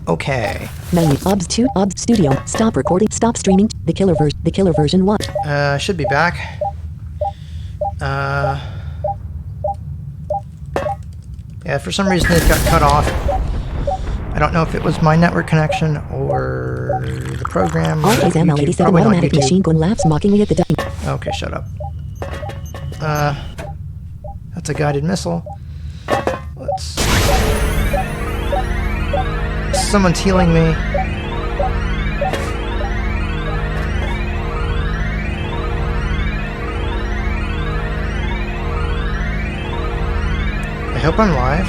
Okay. Menu. OBS 2. OBS Studio. Stop recording. Stop streaming. The killer version 1. Should be back. Yeah, for some reason it got cut off. I don't know if it was my network connection or the program. Or Always YouTube. ML87 Probably not automatic YouTube. machine gun laughs mockingly at the dummy. Okay, shut up. That's a guided missile. Let's... Someone's healing me. I hope I'm live.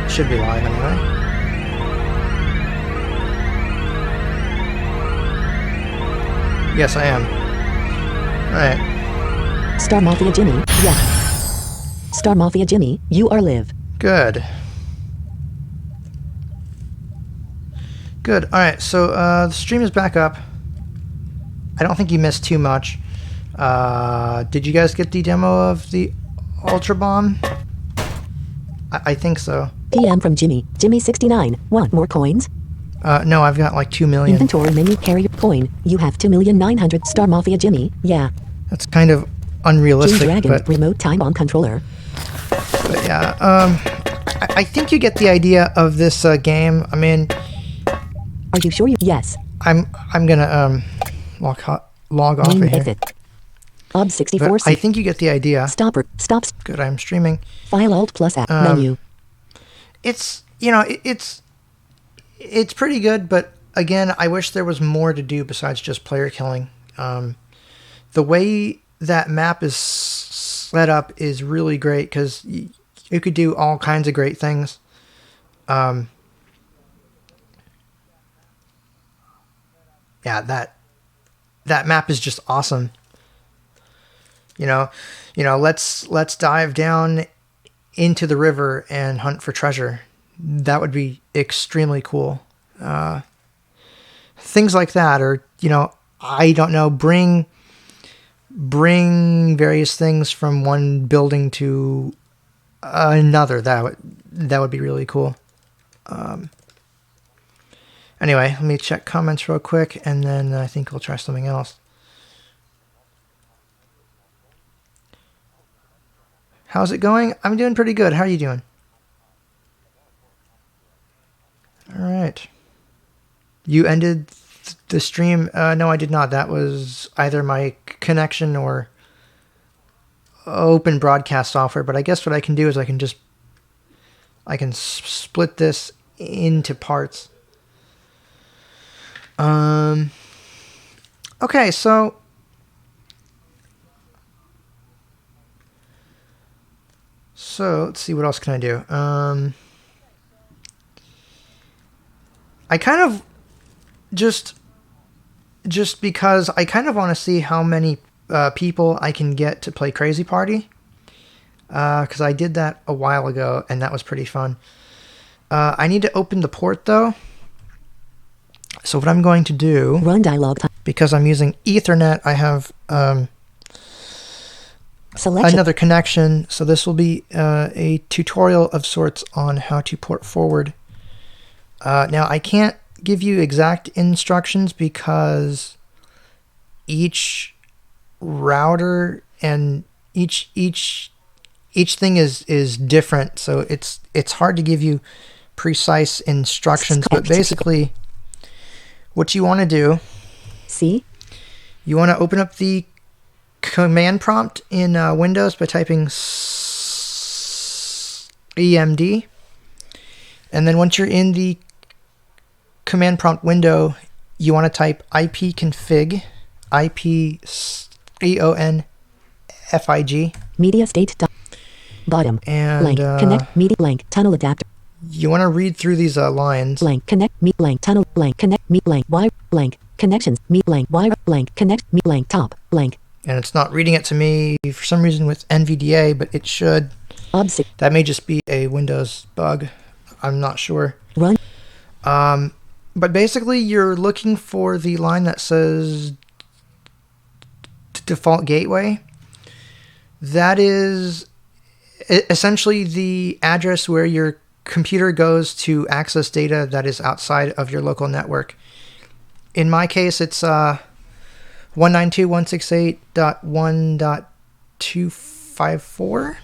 Should be live anyway. Yes, I am. Alright. Star Mafia Jimmy. Yeah. Star Mafia Jimmy, you are live. Good. Good. Alright, so the stream is back up. I don't think you missed too much. Did you guys get the demo of the Ultra Bomb? I think so. PM from Jimmy. Jimmy69. Want more coins? No, I've got like 2 million. Inventory menu carrier coin. You have 2,900,000. Star Mafia Jimmy. Yeah. That's kind of unrealistic, Jim Dragon. but Remote time on controller. yeah. I think you get the idea of this game. I mean, are you sure you? Yes. I'm gonna log off of here. Exit. OB 64. But I think you get the idea. Stopper. Stops. Good. I'm streaming. File Alt plus app menu. It's, you know, it's pretty good, but again, I wish there was more to do besides just player killing. The way that map is set up is really great because you could do all kinds of great things. Yeah, that map is just awesome. You know, let's dive down into the river and hunt for treasure. That would be extremely cool. Things like that, or, you know, I don't know, bring various things from one building to another. That would be really cool. Anyway, let me check comments real quick, and then I think we'll try something else. How's it going? I'm doing pretty good. How are you doing? All right. You ended the stream? No, I did not. That was either my connection or open broadcast software. But I guess what I can do is I can split this into parts. Okay, so let's see, what else can I do? I kind of just because I kind of want to see how many people I can get to play Crazy Party, because I did that a while ago and that was pretty fun. I need to open the port though. So what I'm going to do, Run dialog time. Because I'm using Ethernet, I have another connection. So this will be a tutorial of sorts on how to port forward. Now I can't give you exact instructions because each router and each thing is different. So it's hard to give you precise instructions, but basically what you want to do, you want to open up the command prompt in Windows by typing EMD, and then once you're in the command prompt window, you want to type ipconfig, IPEONFIG, media state bottom, and blank connect media blank tunnel adapter. You want to read through these lines. Blank connect me blank tunnel blank connect me blank wire blank connections me blank wire blank connect me blank top blank. And it's not reading it to me for some reason with NVDA, but it should. That may just be a Windows bug. I'm not sure. Run. But basically, you're looking for the line that says default gateway. That is essentially the address where your computer goes to access data that is outside of your local network. In my case, it's 192.168.1.254.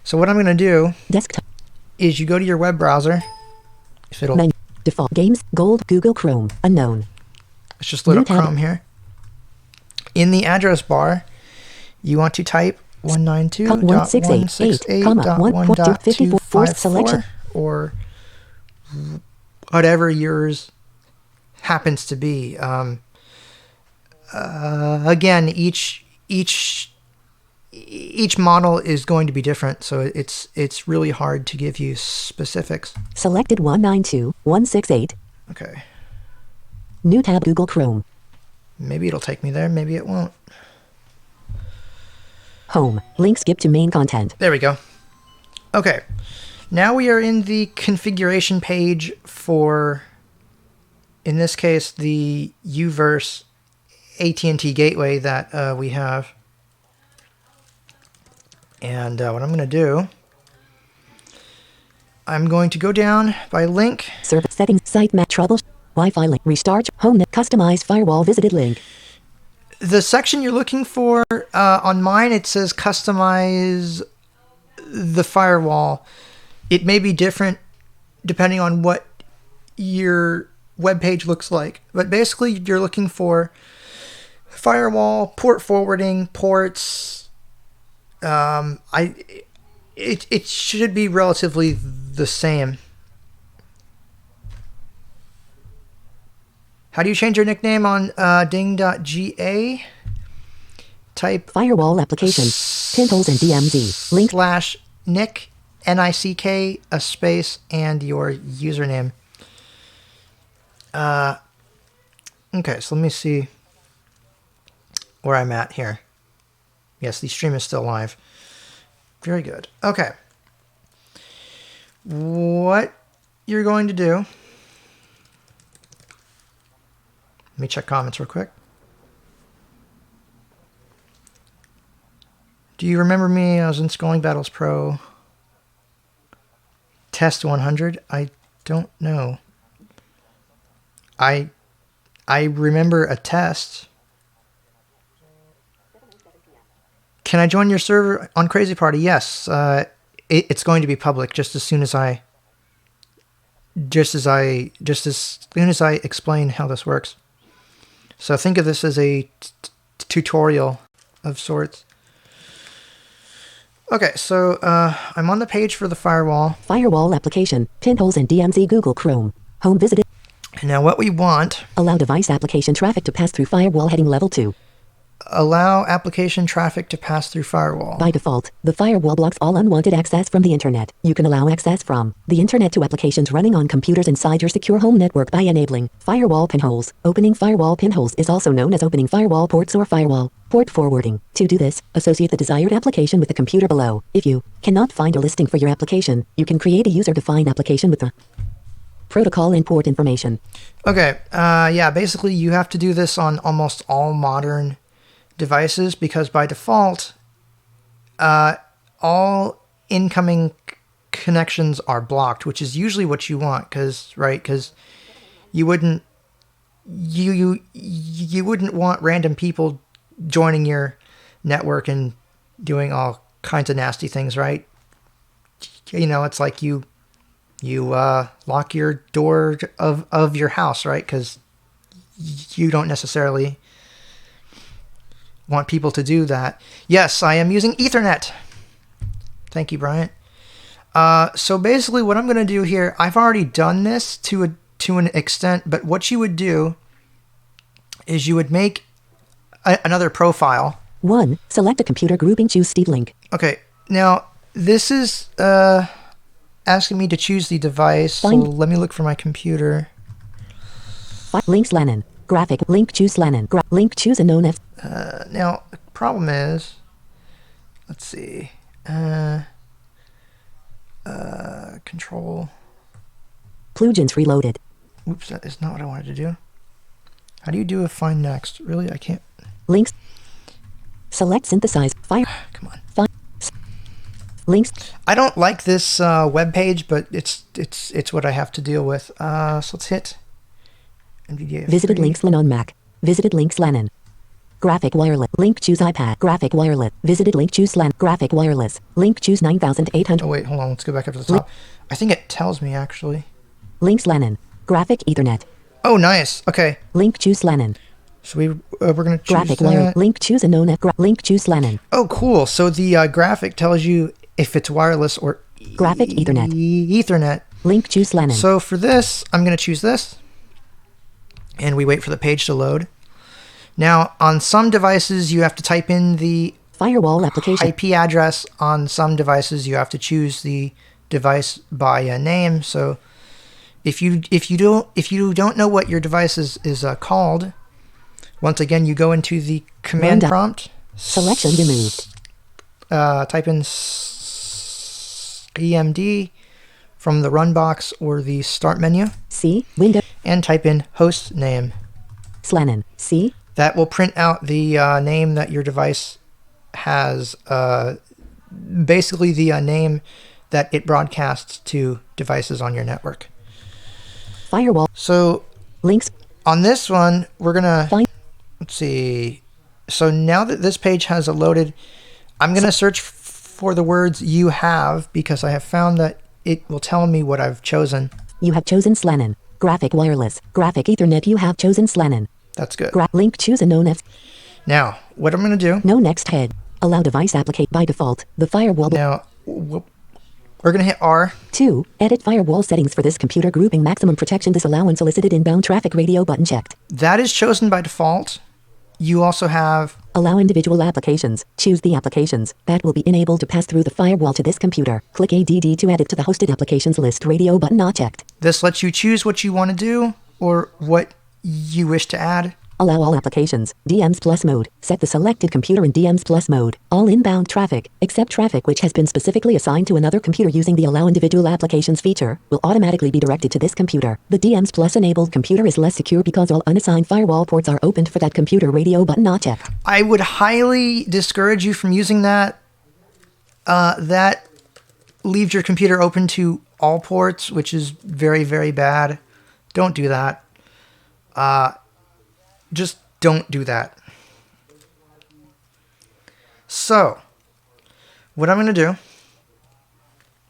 So what I'm going to do Desktop. is you go to your web browser. If it'll, Menu. Default. Games. Gold. Google Chrome. Unknown. let's just load New up tab. Chrome here. In the address bar, you want to type 192.168.1.254 selection. or whatever yours happens to be. Again, each model is going to be different, so it's really hard to give you specifics. Selected 192.168. Okay, New tab. Google Chrome. maybe it'll take me there, maybe it won't. Home. Link. Skip to main content. There we go. Okay, now we are in the configuration page for, in this case, the Uverse AT&T gateway that we have. And what I'm going to do, I'm going to go down by link. Service settings. Site map. Trouble. Wi-Fi link. Restart. Home net. Customize firewall. Visited link. The section you're looking for, on mine, it says customize the firewall. It may be different depending on what your web page looks like. But basically, you're looking for firewall, port forwarding, ports. It should be relatively the same. How do you change your nickname on ding.ga? Type Firewall application. Pinholes and DMZ. Link. / nick, NICK, a space, and your username. Okay, so let me see where I'm at here. Yes, the stream is still live. Very good. Okay. What you're going to do... Let me check comments real quick. Do you remember me? I was in Scrolling Battles Pro. Test 100? I don't know. I remember a test. Can I join your server on Crazy Party? Yes. It's going to be public just as soon as I explain how this works. So think of this as a tutorial of sorts. Okay, so I'm on the page for the firewall. Firewall application. Pinholes and DMZ. Google Chrome. Home visited. And now what we want, Allow device application traffic to pass through firewall. Heading level 2. allow application traffic to pass through firewall. By default, the firewall blocks all unwanted access from the internet. You can allow access from the internet to applications running on computers inside your secure home network by enabling firewall pinholes. Opening firewall pinholes is also known as opening firewall ports or firewall port forwarding. To do this, associate the desired application with the computer below. If you cannot find a listing for your application, you can create a user-defined application with the protocol and port information. Okay, yeah, basically you have to do this on almost all modern devices because by default, all incoming connections are blocked, which is usually what you want, because you wouldn't want random people joining your network and doing all kinds of nasty things, right? You know, it's like you lock your door of your house, right? Because you don't necessarily want people to do that. Yes, I am using Ethernet. Thank you, Bryant. So basically what I'm going to do here, I've already done this to an extent, but what you would do is you would make another profile. 1. Select a computer grouping. Choose Steve Link. Okay, now this is asking me to choose the device. So Find- let me look for my computer. Links Lennon. Graphic. Link. Choose Lennon. Link. Choose a known F. Now, the problem is, let's see, control. Plugins reloaded. Oops, that is not what I wanted to do. How do you do a find next? Really, I can't. Links. Select synthesize. Fire. Come on. Links. I don't like this web page, but it's what I have to deal with. So let's hit NVDA. Visited links LAN on Mac. Visited links LAN. Graphic wireless. Link choose iPad. Graphic wireless. Visited link choose LAN. Graphic wireless. Link choose 9800. Oh wait, hold on. Let's go back up to the top. I think it tells me actually. Links LAN. Graphic Ethernet. Oh, nice. Okay. Link choose LAN. So we're gonna choose Graphic that. wireless. Link choose a known app. Link choose LAN. Oh, cool. So the graphic tells you if it's wireless or Graphic Ethernet. Ethernet. Link choose LAN. So for this, I'm going to choose this. And we wait for the page to load. Now, on some devices, you have to type in the Firewall application. IP address. On some devices, you have to choose the device by a name. So if you don't know what your device is called, once again, you go into the command prompt. Selection removed. Type in EMD from the run box or the start menu. C window. And type in host name. SLAN. C. That will print out the name that your device has. Basically the name that it broadcasts to devices on your network. Firewall. So links. On this one, we're gonna Find. Let's see. So now that this page has loaded, I'm gonna search for the words you have because I have found that it will tell me what I've chosen. You have chosen SLAN. Graphic wireless. Graphic Ethernet. You have chosen SLAN. That's good. Link choose a known F. Now, what I'm gonna do? No next head. Allow device applicate by default. The firewall. Now, we're gonna hit R. 2. Edit firewall settings for this computer grouping. Maximum protection disallow unsolicited inbound traffic radio button checked. That is chosen by default. You also have allow individual applications. Choose the applications that will be enabled to pass through the firewall to this computer. Click ADD to add it to the hosted applications list. Radio button not checked. This lets you choose what you want to do or what you wish to add. Allow all applications. DMs plus mode. Set the selected computer in DMs plus mode. All inbound traffic, except traffic which has been specifically assigned to another computer using the allow individual applications feature, will automatically be directed to this computer. The DMs plus enabled computer is less secure because all unassigned firewall ports are opened for that computer. Radio button not checked. I would highly discourage you from using that. That leaves your computer open to all ports, which is very, very bad. Don't do that. Just don't do that. So, what I'm going to do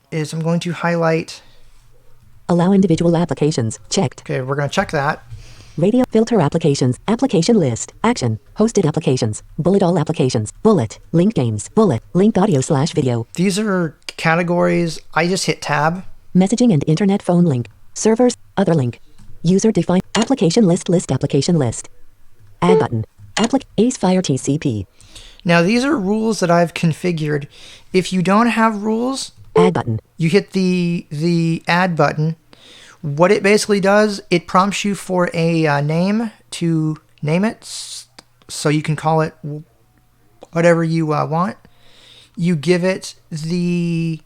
is I'm going to highlight. Allow individual applications. Checked. Okay, we're going to check that. Radio filter applications. Application list. Action. Hosted applications. Bullet all applications. Bullet. Link games. Bullet. Link audio/video. These are categories. I just hit tab. Messaging and internet phone link. Servers. Other link. User defined. Application list. List application list. Add button. Ace Fire TCP. Now these are rules that I've configured. If you don't have rules, add button. You hit the add button. What it basically does, it prompts you for a name to name it, so you can call it whatever you want. You give it the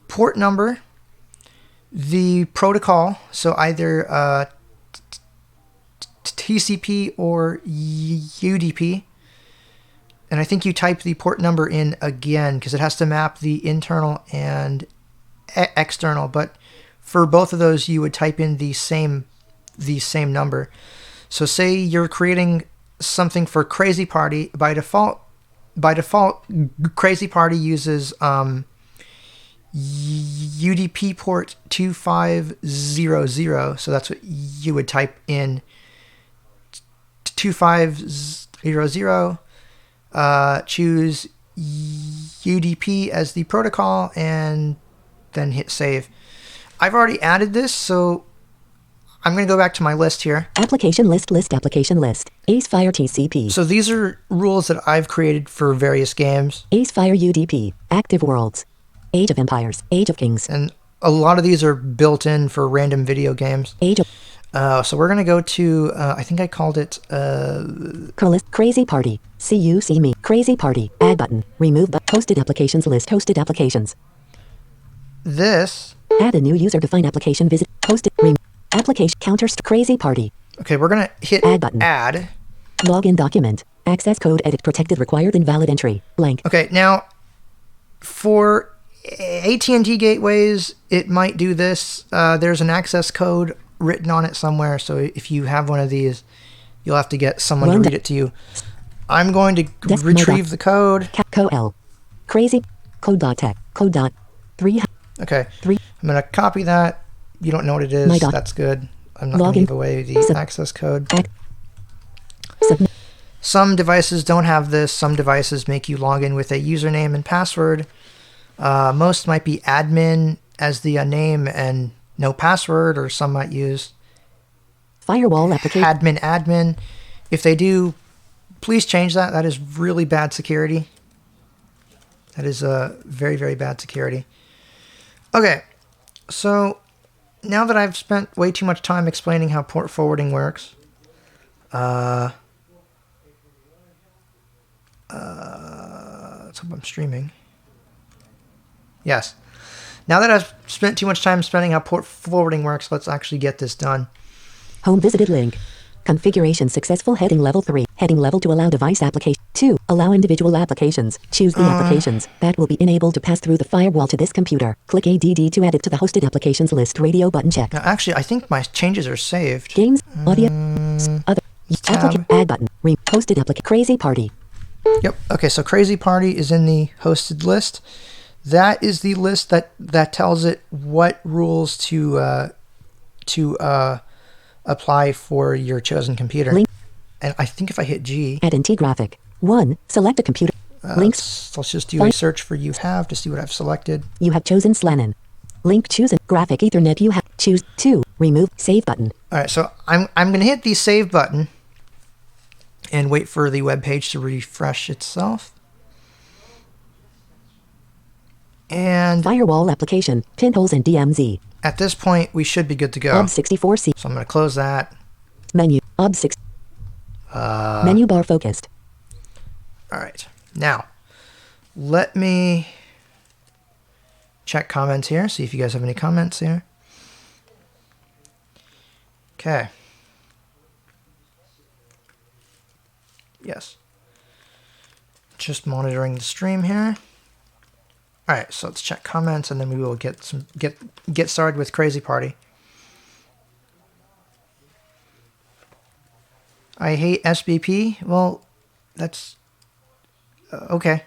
port number, the protocol, so either TCP or UDP. And I think you type the port number in again because it has to map the internal and external. But for both of those, you would type in the same number. So say you're creating something for Crazy Party. By default, Crazy Party uses UDP port 2500. So that's what you would type in. 2500, choose UDP as the protocol, and then hit save. I've already added this, so I'm going to go back to my list here. Application list, application list. Ace Fire TCP. So these are rules that I've created for various games. Ace Fire UDP. Active Worlds. Age of Empires. Age of Kings. And a lot of these are built in for random video games. Age of... so we're going to go to, I think I called it... Crazy Party. See you, see me. Crazy Party. Add button. Remove the hosted applications list. Hosted applications. This... Add a new user-defined application. Visit. Hosted. Application. Counter. Crazy Party. Okay, we're going to hit add button. Add. Login document. Access code edit protected required invalid entry. Blank. Okay, now... For AT&T gateways, it might do this. There's an access code written on it somewhere, so if you have one of these, you'll have to get someone to read it to you. I'm going to retrieve the code. Co-L. Crazy. Code.tech. Code.3. Okay. I'm going to copy that. You don't know what it is. That's good. I'm not going to give away the access code. Some devices don't have this. Some devices make you log in with a username and password. Most might be admin as the name and no password, or some might use firewall application. admin. If they do, please change that. That is really bad security. That is very, very bad security. Okay, so now that I've spent way too much time explaining how port forwarding works, let's hope I'm streaming. Yes. Now that I've spent too much time explaining how port forwarding works, let's actually get this done. Home visited link. Configuration successful. Heading level 3. Heading level to allow device application. 2. Allow individual applications. Choose the applications that will be enabled to pass through the firewall to this computer. Click ADD to add it to the hosted applications list. Radio button check. Now, actually, I think my changes are saved. Games, audio, other. Applicant add button. Hosted application. Crazy Party. Yep. Okay, so Crazy Party is in the hosted list. That is the list that tells it what rules to apply for your chosen computer. Link. And I think if I hit G, add NT graphic. 1. Select a computer. Links. Let's just do a search for you have to see what I've selected. You have chosen Slanon. Link chosen. Graphic Ethernet you have. Choose 2. Remove. Save button. All right, so I'm going to hit the save button and wait for the web page to refresh itself. And firewall application, pinholes and DMZ. At this point, we should be good to go. OB64C. So I'm going to close that. Menu. OB6. Menu bar focused. All right. Now, let me check comments here. See if you guys have any comments here. Okay. Yes. Just monitoring the stream here. All right, so let's check comments, and then we will get started with Crazy Party. I hate SBP. Well, that's okay.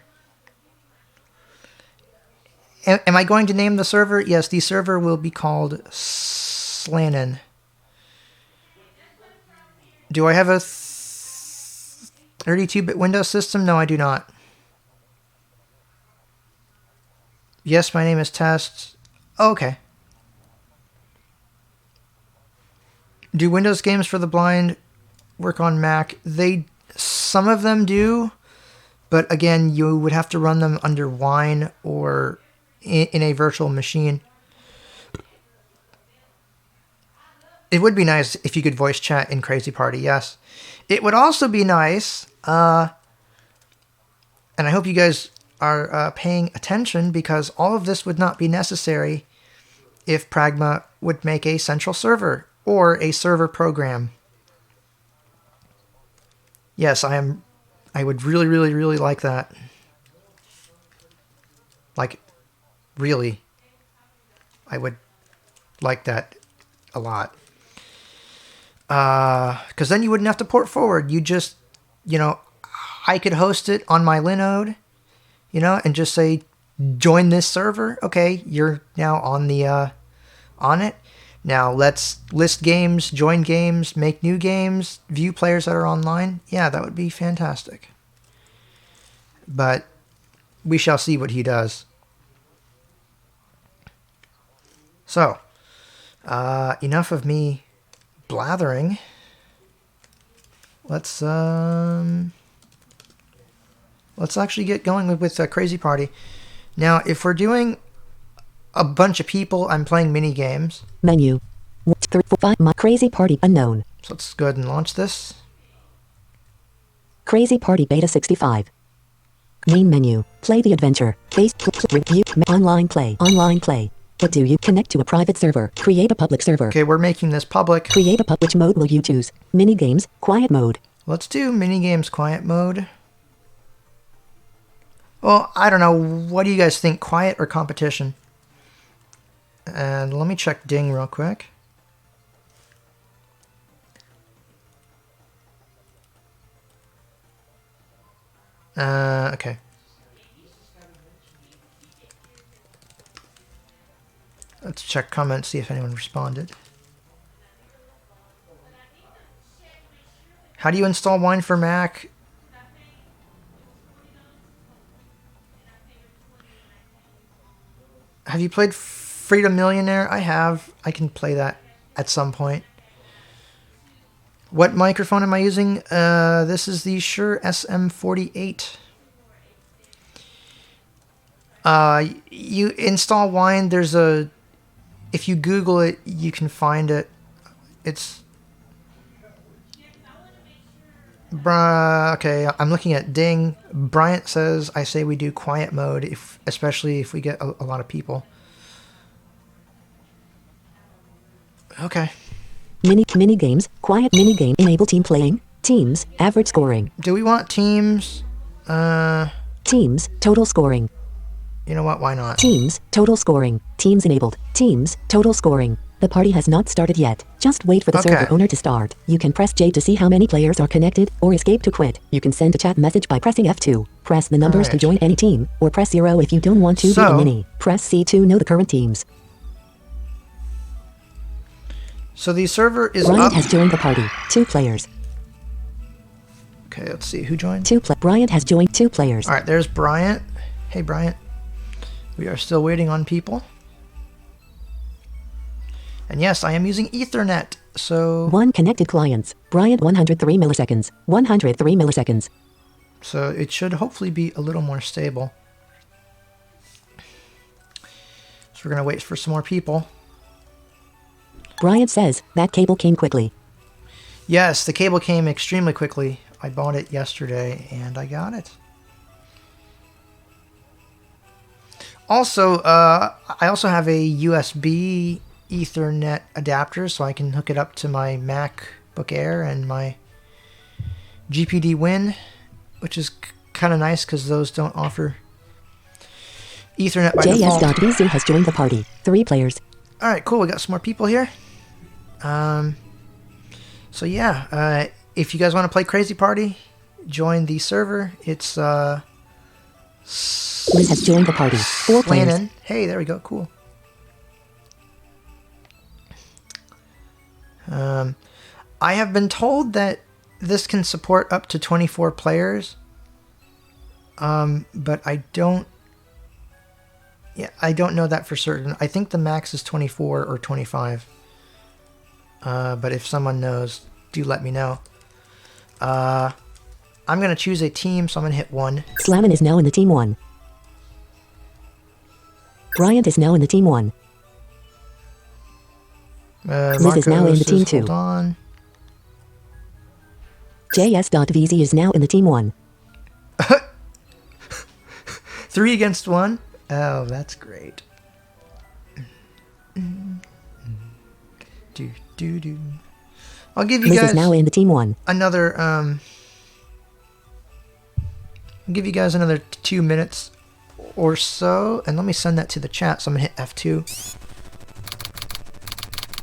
Am I going to name the server? Yes, the server will be called Slanon. Do I have a 32-bit Windows system? No, I do not. Yes, my name is Test. Okay. Do Windows games for the blind work on Mac? Some of them do, but again, you would have to run them under Wine or in a virtual machine. It would be nice if you could voice chat in Crazy Party, yes. It would also be nice, and I hope you guys are paying attention, because all of this would not be necessary if Pragma would make a central server or a server program. Yes, I would really, really, really like that. Like, really. I would like that a lot. Because then you wouldn't have to port forward. You just, I could host it on my Linode, and just say, join this server. Okay, you're now on it. Now let's list games, join games, make new games, view players that are online. Yeah, that would be fantastic. But we shall see what he does. So, enough of me blathering. Let's actually get going with Crazy Party. Now, if we're doing a bunch of people, I'm playing mini games. Menu. 1, 2, 3, 4, 5. My Crazy Party unknown. So let's go ahead and launch this. Crazy Party Beta 65. Main menu. Play the adventure. Base. Review. Online play. Online play. What do you connect to a private server? Create a public server. Okay, we're making this public. Create a public. Which mode will you choose? Mini games. Quiet mode. Let's do mini games quiet mode. Well, I don't know. What do you guys think? Quiet or competition? And let me check Ding real quick. Okay. Let's check comments, see if anyone responded. How do you install Wine for Mac? Have you played Freedom Millionaire? I have. I can play that at some point. What microphone am I using? This is the Shure SM48. You install Wine. There's a... If you Google it, you can find it. It's... Okay, I'm looking at Ding. Bryant says, I say we do quiet mode, especially if we get a lot of people. Okay. Mini games, quiet mini game, enable team playing, teams, average scoring. Do we want teams? Teams, total scoring. You know what? Why not? Teams, total scoring. Teams enabled. Teams, total scoring. The party has not started yet. Just wait for the server owner to start. You can press J to see how many players are connected, or escape to quit. You can send a chat message by pressing F2. Press the numbers to join any team, or press 0 if you don't want to be a mini. Press C to know the current teams. So the server is Bryant up. has joined the party. 2 players. Okay, let's see. Who joined? Bryant has joined 2 players. All right, there's Bryant. Hey, Bryant. We are still waiting on people. And yes, I am using Ethernet, so... 1 connected clients. Bryant 103 milliseconds. 103 milliseconds. So it should hopefully be a little more stable. So we're going to wait for some more people. Bryant says, that cable came quickly. Yes, the cable came extremely quickly. I bought it yesterday, and I got it. Also, I also have a USB Ethernet adapter, so I can hook it up to my MacBook Air and my GPD Win, which is kind of nice because those don't offer Ethernet by default. JS.VZ has joined the party. 3 players. All right, cool. We got some more people here. So yeah, if you guys want to play Crazy Party, join the server. It's Liz has joined the party. 4 players. Hey, there we go. Cool. I have been told that this can support up to 24 players. But I don't know that for certain. I think the max is 24 or 25. But if someone knows, do let me know. I'm going to choose a team, so I'm going to hit 1. Slammin is now in the team 1. Bryant is now in the team 1. Liz is now in the team 2. Hold on. JS.VZ is now in the team 1. 3 against 1? Oh, that's great. I'll give you Liz guys is now in the team 1. another I'll give you guys another 2 minutes or so, and let me send that to the chat. So I'm gonna hit F2.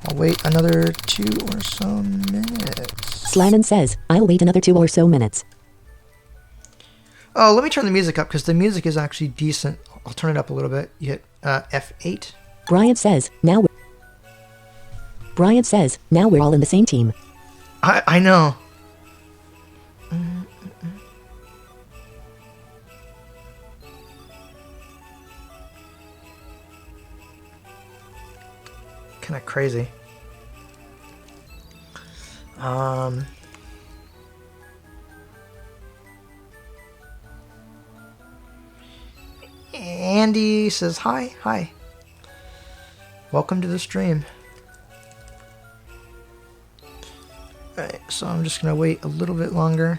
I'll wait another 2 or so minutes. Slammin says, I'll wait another 2 or so minutes. Oh, let me turn the music up because the music is actually decent. I'll turn it up a little bit. You hit F8. Bryant says, now we're all in the same team. I know. Kind of crazy. Andy says hi. Hi. Welcome to the stream. Alright, so I'm just going to wait a little bit longer.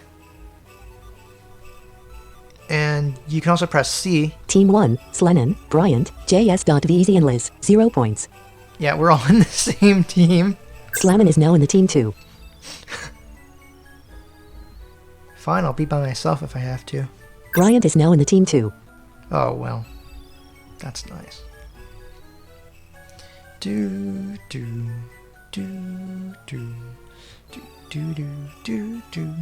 And you can also press C. Team 1, Slennon, Bryant, JS.VZ and Liz, 0 points. Yeah, we're all in the same team. Slammin is now in the team 2. Fine, I'll be by myself if I have to. Bryant is now in the team 2. Oh, well. That's nice. Do, do, do, do, do, do, do, do, do.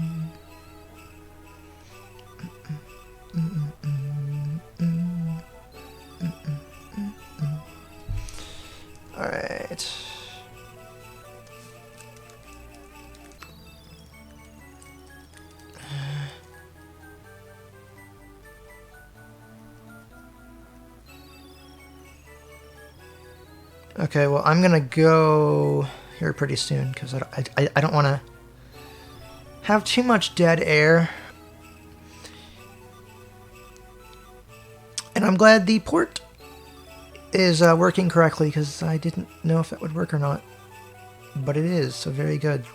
All right. Okay, well, I'm gonna go here pretty soon because I don't want to have too much dead air. And I'm glad the port is working correctly because I didn't know if that would work or not. But it is, so very good.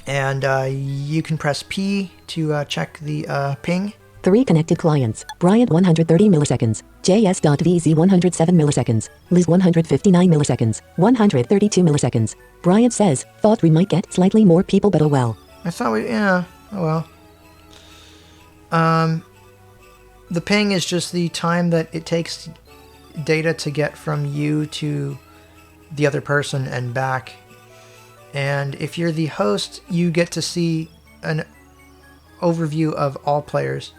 And you can press P to check the ping. 3 connected clients. Bryant 130 milliseconds. JS.VZ 107 milliseconds. Liz 159 milliseconds. 132 milliseconds. Bryant says, thought we might get slightly more people, but oh well. I thought yeah, oh well. The ping is just the time that it takes data to get from you to the other person and back. And if you're the host, you get to see an overview of all players.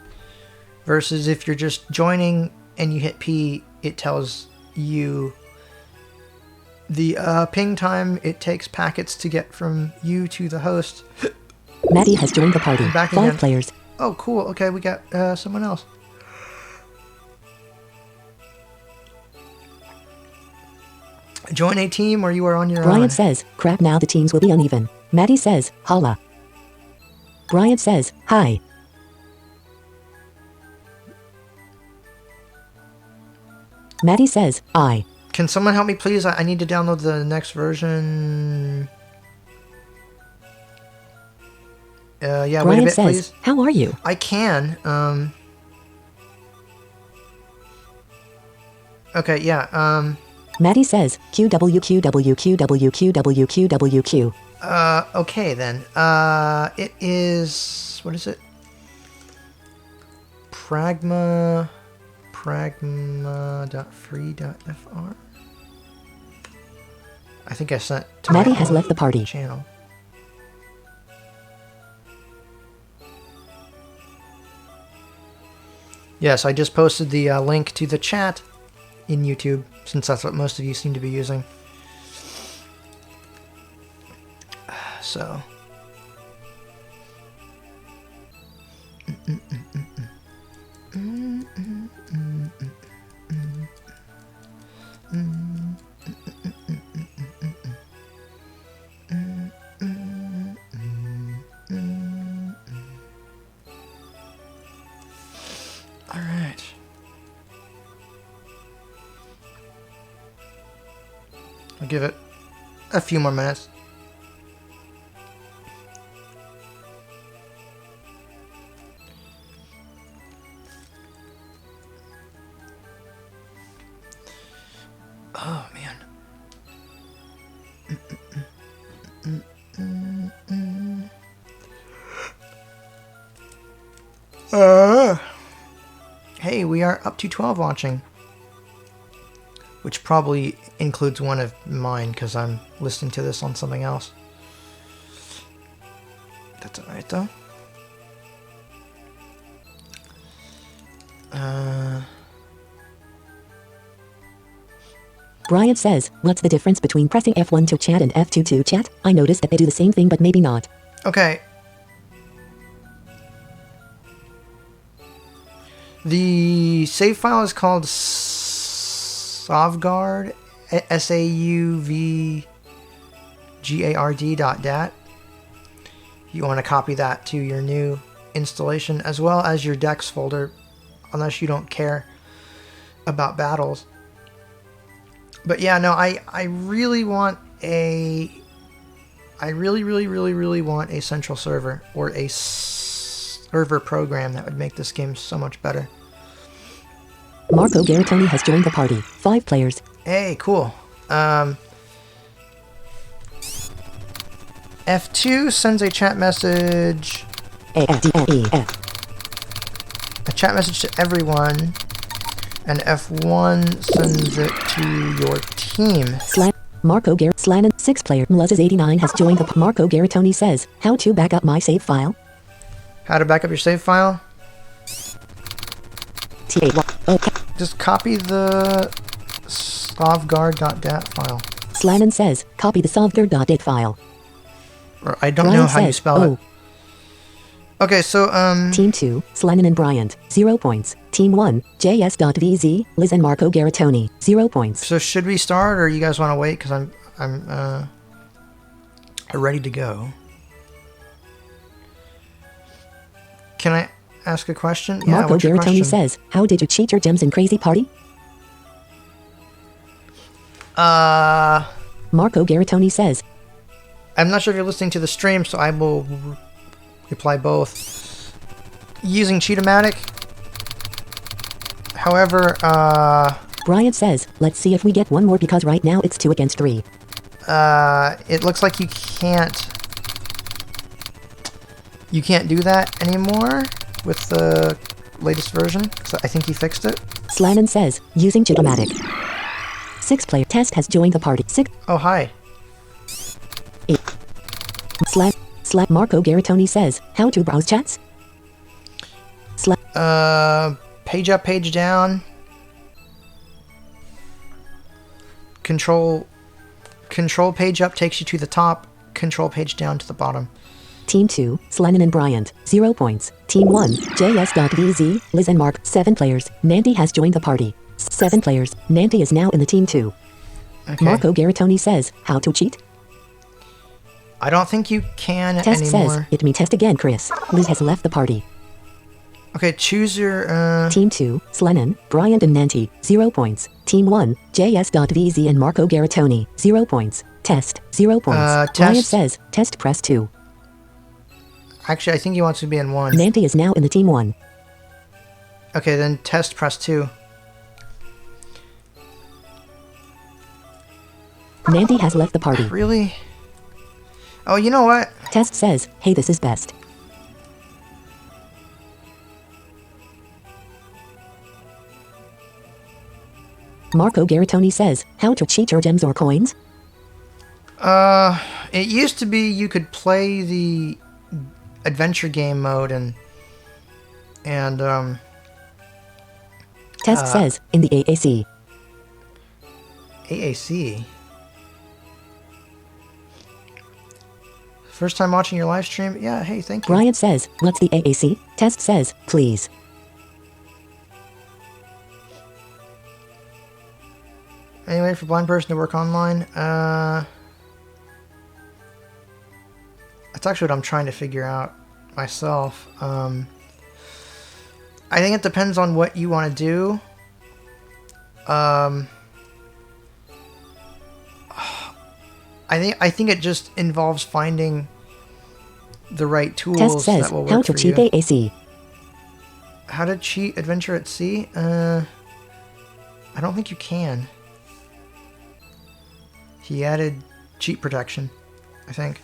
Versus if you're just joining and you hit P, it tells you the ping time it takes packets to get from you to the host. Maddie has joined the party. Back 5 again. players. Oh, cool. Okay, we got someone else. Join a team or you are on your own. Bryant says, crap, now the teams will be uneven. Maddie says, holla. Bryant says, hi. Maddie says, I. Can someone help me, please? I need to download the next version. Yeah, Bryant wait a bit, says, please. how are you? I can. Okay, yeah. Maddie says, QWQWQWQWQWQ. Okay then. It is, what is it? Pragma.free.fr. I think I sent to Maddie my has left the party. channel. Yes, I just posted the link to the chat in YouTube, since that's what most of you seem to be using. So. All right. I'll give it a few more minutes. Oh, man. Hey, we are up to 12 watching. Which probably includes one of mine, because I'm listening to this on something else. That's alright, though. Bryant says, what's the difference between pressing F1 to chat and F2 to chat? I noticed that they do the same thing, but maybe not. Okay. The save file is called Sauvgard, SAUVGARD.dat. You want to copy that to your new installation, as well as your Dex folder, unless you don't care about battles. But yeah, no, I really want a... I really want a central server, or a server program that would make this game so much better. Marco Garitoni has joined the party. 5 players. Hey, cool. F2 sends a chat message. a chat message to everyone, and F1 sends it to your team. Marco Garrett Slannon, 6-player Mluzes89 has joined the Marco Garitoni says, how to back up my save file? How to back up your save file? Okay. Just copy the sovguard.dat file. Slannon says, copy the sovguard.dat file. Or I don't Brian know how you says, spell it. Okay, so, Team 2, Slannon and Bryant, 0 points. Team 1, JS.VZ, Liz and Marco Garitoni, 0 points. So should we start, or you guys want to wait? Because I'm ready to go. Can I ask a question? Marco Garitoni says, how did you cheat your gems in Crazy Party? Marco Garitoni says, I'm not sure if you're listening to the stream, so I will reply both. Using Cheatomatic. However, Bryant says, let's see if we get one more because right now it's 2 against 3. It looks like you can't do that anymore with the latest version. So I think he fixed it. Slannon says, using Cheatomatic. 6-player test has joined the party. Oh, hi. 8. Marco Garitoni says, how to browse chats? Page up, page down. Control page up takes you to the top. Control page down to the bottom. Team 2, Slannon and Bryant, 0 points. Team 1, JS.VZ, Liz and Mark, 7 players. Nanty has joined the party. 7 players. Nanty is now in the Team 2. Okay. Marco Garitoni says, how to cheat? I don't think you can Test anymore. says, it me test again, Chris. Liz has left the party. Okay, choose your, Team 2, Slannon, Bryant and Nanty, 0 points. Team 1, JS.VZ and Marco Garitoni, 0 points. Test, 0 points. Bryant test. says, test press 2. Actually, I think he wants to be in 1. Nanty is now in the Team 1. Okay, then test press 2. Nanty has left the party. Really? Oh, you know what? Test says, hey, this is best. Marco Garitoni says, how to cheat your gems or coins? It used to be you could play the adventure game mode and Test says, in the AAC. AAC? First time watching your live stream? Yeah, hey, thank you. Bryant says, what's the AAC? Test says, please. Anyway, for blind person to work online, that's actually what I'm trying to figure out myself. I think it depends on what you want to do. I think it just involves finding the right tools Test says, that will work how to for cheat you. AAC. How to cheat Adventure at Sea? I don't think you can. He added cheat protection, I think.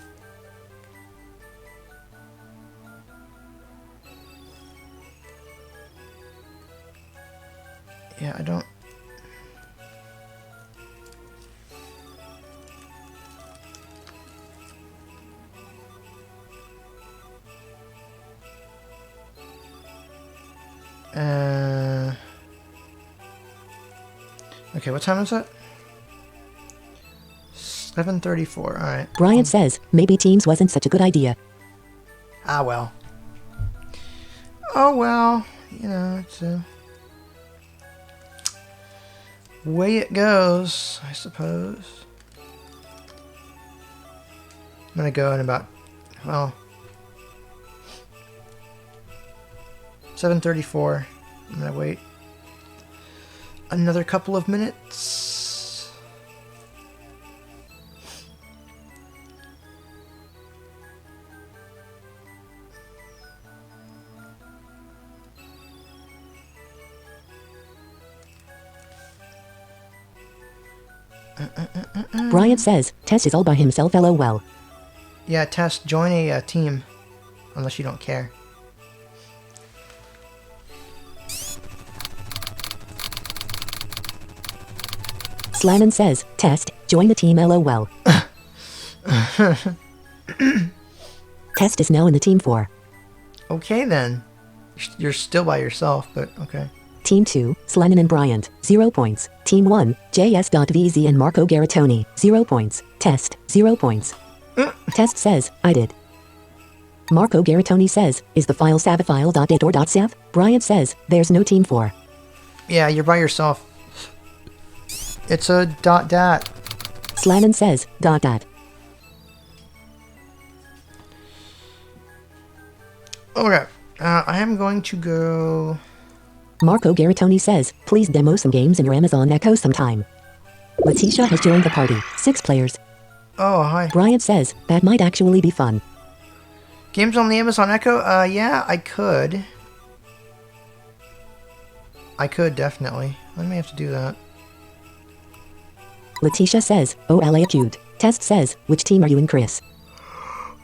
Yeah, I don't... Okay, what time is it? 7:34. All right. Bryant says, maybe Teams wasn't such a good idea. Ah, well. Oh, well. You know, it's a way it goes, I suppose. I'm gonna go in about, well, 7:34. I'm gonna wait another couple of minutes. Bryant says, Tess is all by himself, lol. Yeah, Tess, join a team, unless you don't care. Slammon says, test, join the team LOL. Test is now in the team 4. Okay then. You're still by yourself, but okay. Team 2, Slennon and Bryant, 0 points. Team 1, JS.VZ and Marco Garitoni, 0 points. Test, 0 points. Test says, I did. Marco Garitoni says, is the file savafile.it or .sav? Bryant says, there's no team 4. Yeah, you're by yourself. It's a .dat. Slannon says, .dat. Okay, I am going to go... Marco Garitoni says, please demo some games in your Amazon Echo sometime. Letitia has joined the party, 6 players. Oh, hi. Bryant says, that might actually be fun. Games on the Amazon Echo? Yeah, I could. I could, definitely. I may have to do that. Letitia says, oh LA cute. Test says, which team are you in, Chris?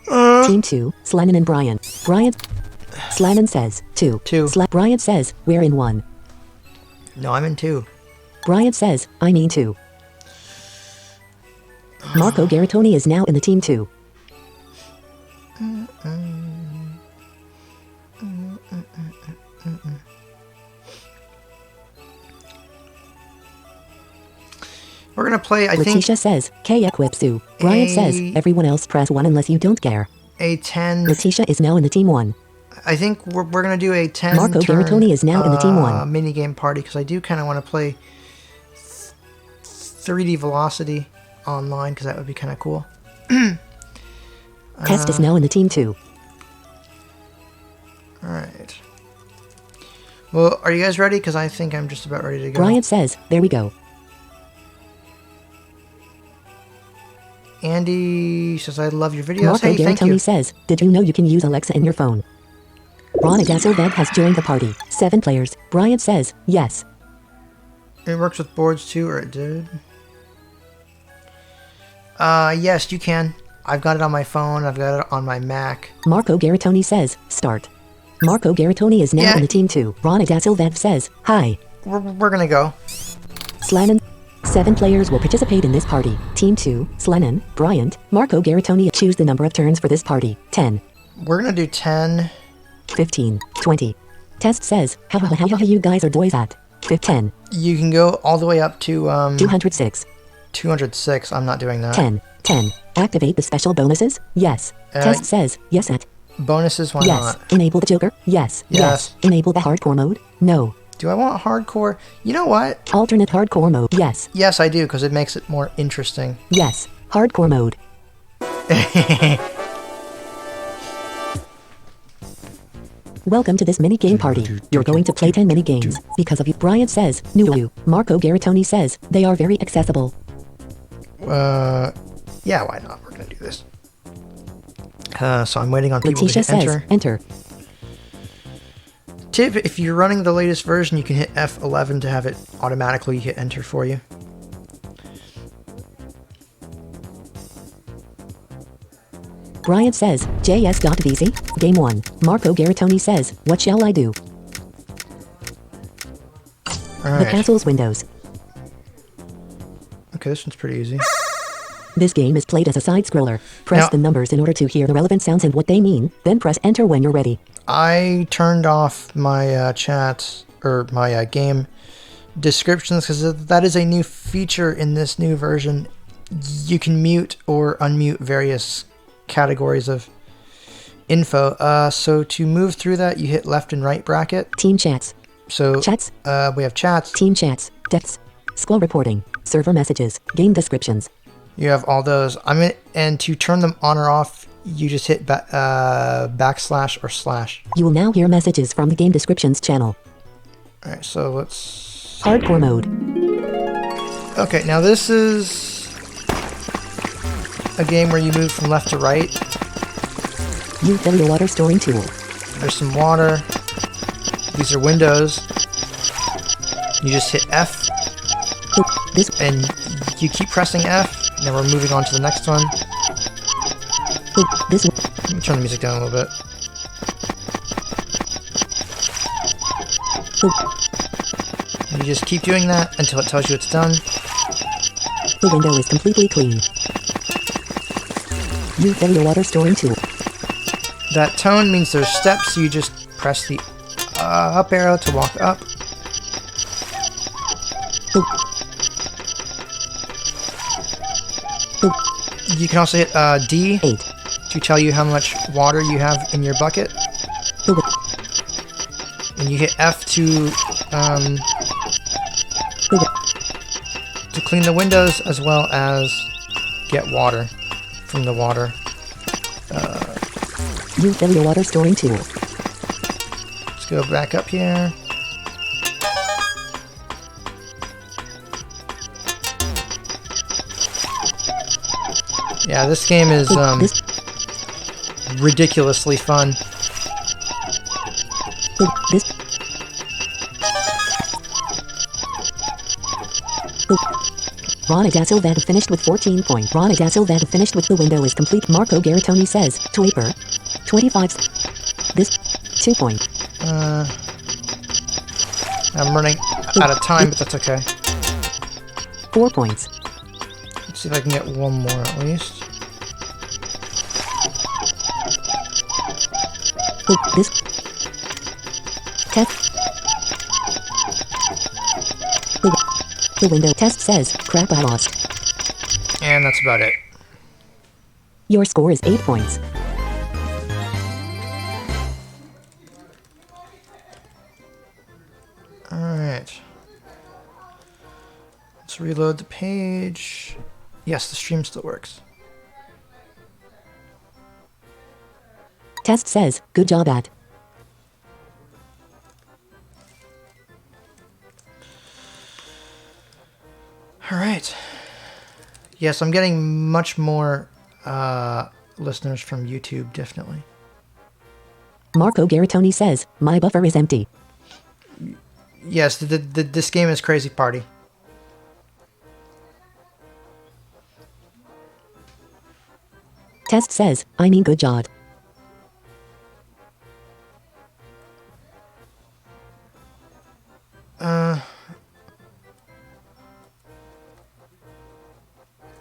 Team 2, Slannon and Brian. Slannon says, 2. 2. Bryant says, we're in 1. No, I'm in 2. Bryant says, I mean 2. Marco Garitoni is now in the team 2. We're gonna play, I think... Letitia says, K Equipsu. Bryant says, everyone else press 1 unless you don't care. A 10... Letitia is now in the team 1. I think we're gonna do a 10 Marco Garitoni is now in the team 1. Minigame party, because I do kind of want to play 3D Velocity online, because that would be kind of cool. Test is now in the team 2. Alright. Well, are you guys ready? Because I think I'm just about ready to go. Bryant says, there we go. Andy says, I love your videos. Marco Hey, thank you. Garitoni says, did you know you can use Alexa in your phone? Ron Dasselvev has joined the party. 7 players. Bryant says, yes. It works with boards too, or it did? Yes, you can. I've got it on my phone. I've got it on my Mac. Marco Garitoni says, start. Marco Garitoni is now in the team 2. Ron Dasselvev says, hi. We're gonna go. Slannon. 7 players will participate in this party. Team 2, Slannon, Bryant, Marco Garitoni. Choose the number of turns for this party. 10. We're gonna do 10. 15. 20. Test says, how you guys are boys at? 10. You can go all the way up to, 206. 206. I'm not doing that. 10. 10. Activate the special bonuses? Yes. Test says, yes at. Bonuses, why yes. not? Enable the Joker? Yes. Yes. Enable the hardcore mode? No. Do I want hardcore? You know what? Alternate hardcore mode? Yes. Yes, I do, because it makes it more interesting. Yes. Hardcore mode. Welcome to this mini-game party. You're going to play 10 mini-games. Because of you. Bryant says, new you. Marco Garitoni says, they are very accessible. Yeah, why not? We're gonna do this. So I'm waiting on people Letitia to hit says, enter. Tip, if you're running the latest version, you can hit F11 to have it automatically hit enter for you. Bryant says, JS.VZ, Game 1. Marco Garitoni says, what shall I do? All The right. castle's windows. Okay, this one's pretty easy. This game is played as a side-scroller. Press Now- the numbers in order to hear the relevant sounds and what they mean, then press enter when you're ready. I turned off my chats, or my game descriptions, because that is a new feature in this new version. You can mute or unmute various categories of info. So to move through that, you hit left and right bracket. Team chats. So Chats. we have chats. Team chats. Deaths. Scroll reporting. Server messages. Game descriptions. You have all those. And to turn them on or off, you just hit backslash or slash. You will now hear messages from the game descriptions channel. All right, so let's... Hardcore mode. Okay, now this is a game where you move from left to right. You fill your water storing tool. There's some water. These are windows. You just hit F, This and you keep pressing F. Now we're moving on to the next one. this Let me turn the music down a little bit. You just keep doing that until it tells you it's done. The window is completely clean. You fill your water storing tool. That tone means there's steps, so you just press the up arrow to walk up. You can also hit D 8. to tell you how much water you have in your bucket. And you hit F to clean the windows as well as get water from the water. You fill your water storing tool. Let's go back up here. Yeah, this game is ridiculously fun. Rana da Silva finished with 14 points. Rana da Silva finished with the window is complete. Marco Garitoni says, Twaper. 25. This 2 point. I'm running out of time, but that's okay. 4 points. Let's see if I can get one more at least. This test. The window test says, crap, I lost. And that's about it. Your score is 8 points. Alright. Let's reload the page. Yes, the stream still works. Test says, good job at. Alright. Yes, I'm getting much more listeners from YouTube, definitely. Marco Garitoni says, my buffer is empty. Yes, this game is Crazy Party. Test says, I mean good job.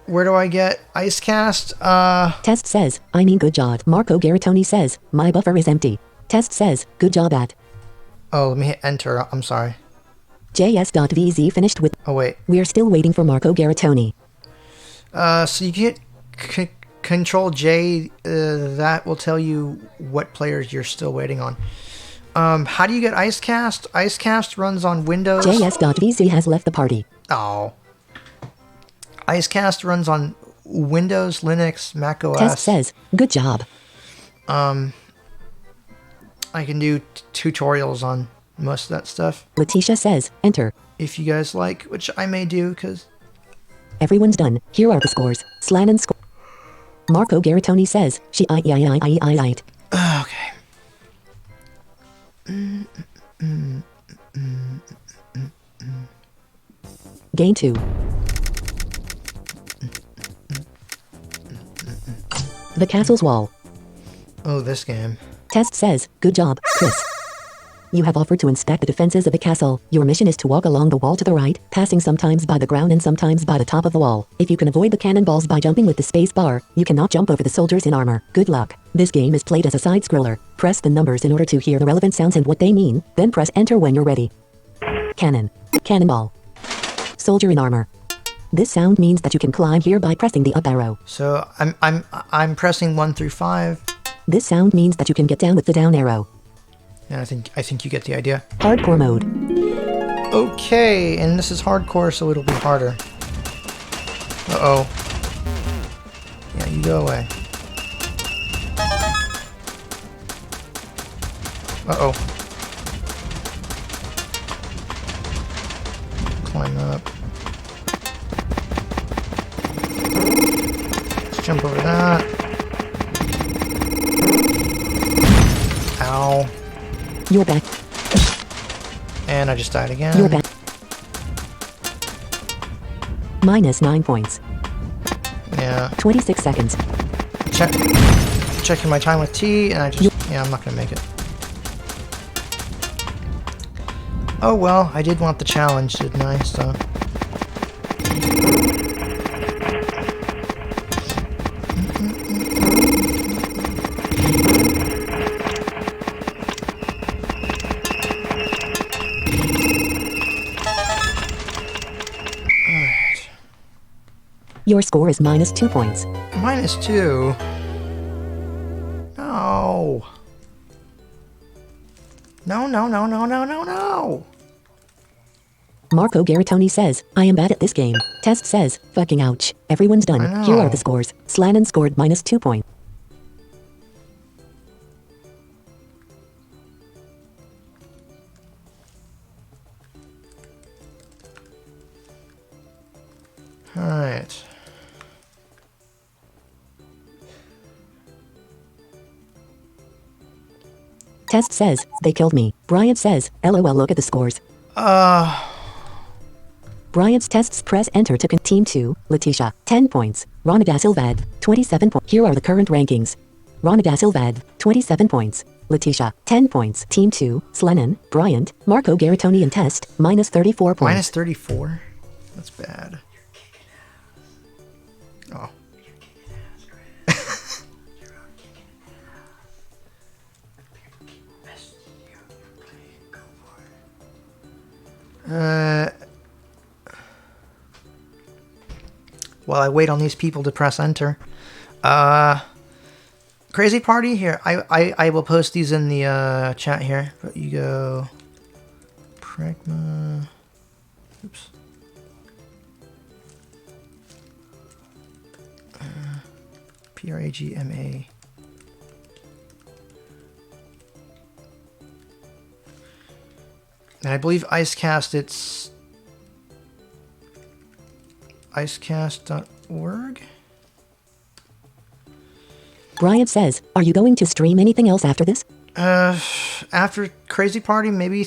Where do I get Icecast? Test says, I mean good job. Marco Garitoni says, my buffer is empty. Test says, good job at. Oh, let me hit enter. I'm sorry. JS.VZ finished with. Oh, wait. We're still waiting for Marco Garitoni. So you can hit Control J. That will tell you what players you're still waiting on. How do you get Icecast? Icecast runs on Windows. JS.VZ has left the party. Oh. Icecast runs on Windows, Linux, Mac OS. Test says, good job. I can do tutorials on most of that stuff. Letitia says, enter. If you guys like, which I may do, because... Everyone's done. Here are the scores. Slannon score. Marco Garitoni says, she I. Okay. Gain 2. The castle's wall. Oh, this game. Test says, good job, Chris. You have offered to inspect the defenses of the castle. Your mission is to walk along the wall to the right, passing sometimes by the ground and sometimes by the top of the wall. If you can avoid the cannonballs by jumping with the space bar, you cannot jump over the soldiers in armor. Good luck. This game is played as a side-scroller. Press the numbers in order to hear the relevant sounds and what they mean, then press enter when you're ready. Cannon. Cannonball. Soldier in armor. This sound means that you can climb here by pressing the up arrow. So I'm pressing 1 through 5. This sound means that you can get down with the down arrow. And I think you get the idea. Hardcore mode. Okay, and this is hardcore, so it'll be harder. Uh-oh. Yeah, you go away. Uh-oh. Climb up. Let's jump over that. Ow. You're back. And I just died again. You're back. Minus 9 points. Yeah. 26 seconds. Checking my time with T, and I'm not gonna make it. Oh well, I did want the challenge, didn't I? So Your score is minus 2 points. -2. No. No, no, no, no, no, no, no. Marco Garitoni says, I am bad at this game. Test says, fucking ouch. Everyone's done. I Here are know. the scores. Slannon scored minus 2 points. Alright. Test says, they killed me. Bryant says, LOL, look at the scores. Bryant's tests press enter to Team 2, Letitia, 10 points. Ronida Silvad, 27 points. Here are the current rankings. Ronida Silvad, 27 points. Letitia, 10 points. Team 2, Slennon, Bryant, Marco Garitoni and Test, minus 34 points. Minus 34? That's bad. Oh. While I wait on these people to press enter. Crazy Party here. I will post these in the chat here. But you go Pragma. Oops. Pragma. And I believe Icecast, it's icecast.org. Bryant says, are you going to stream anything else after this? After Crazy Party, maybe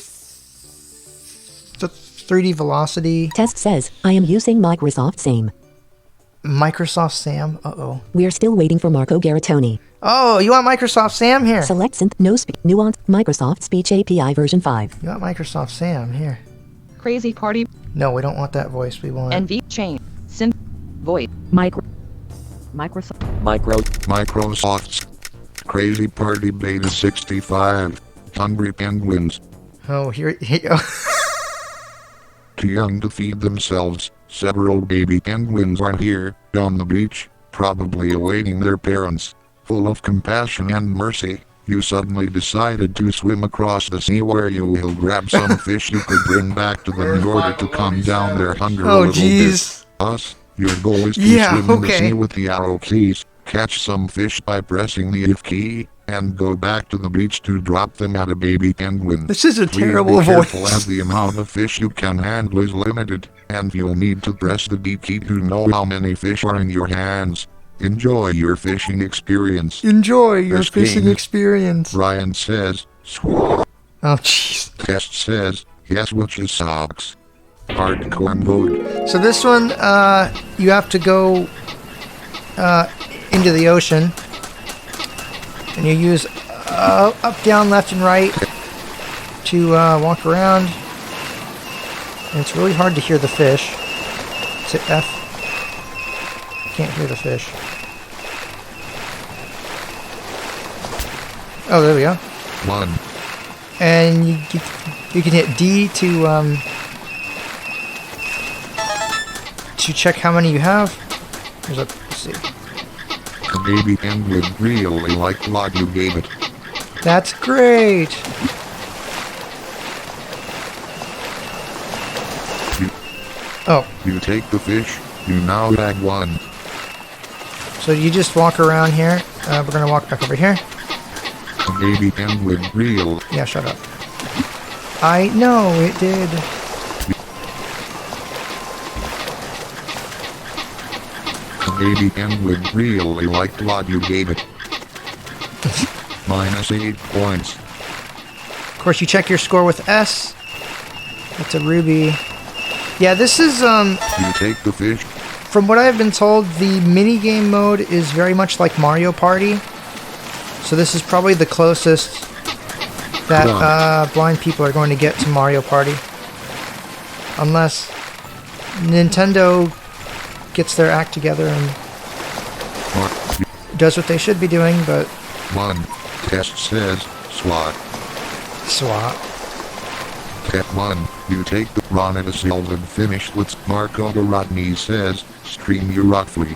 3D Velocity. Test says, I am using Microsoft SAM. Microsoft Sam. Uh-oh. We're still waiting for Marco Garitoni. Oh, you want Microsoft Sam here? Select synth, no speak, nuance, Microsoft Speech API version 5. You want Microsoft Sam here? Crazy Party. No, we don't want that voice. We want NV chain. Synth. Voice. Microsoft. Microsoft's Crazy Party Beta 65. Hungry penguins. Oh, here you go. Too young to feed themselves, several baby penguins are here, on the beach, probably awaiting their parents. Full of compassion and mercy, you suddenly decided to swim across the sea where you will grab some fish you could bring back to them in order to calm down their hunger a Oh, little jeez. bit. Your goal is to Yeah, swim in the okay. sea with the arrow keys, catch some fish by pressing the F key, and go back to the beach to drop them at a baby penguin. This is a Please terrible be careful voice. as the amount of fish you can handle is limited, and you'll need to press the D key to know how many fish are in your hands. Enjoy your fishing experience. Enjoy your This fishing game- experience. Ryan says, "Swah." Oh, jeez. Test says, yes, which is socks. Hardcore mode. So this one, you have to go into the ocean, and you use up, down, left, and right to walk around. And it's really hard to hear the fish. Is it F? Can't hear the fish. Oh, there we go. 1. And you can hit D to check how many you have. There's a, let's see. The baby penguin really liked what you gave it. That's great. Oh, You take the fish, you now have 1. so you just walk around here. We're gonna walk back over here. The baby penguin real. Yeah, shut up. I know it did. The baby penguin really liked what you gave it. Minus 8 points. Of course, you check your score with S. That's a ruby. Yeah, this is You take the fish, from what I've been told, the minigame mode is very much like Mario Party. So this is probably the closest that blind people are going to get to Mario Party. Unless Nintendo gets their act together and or does what they should be doing, but 1. Test says, SWAT. swap. Test 1. You take the run at a Sylvan finish with Marco Rodney says, stream you roughly.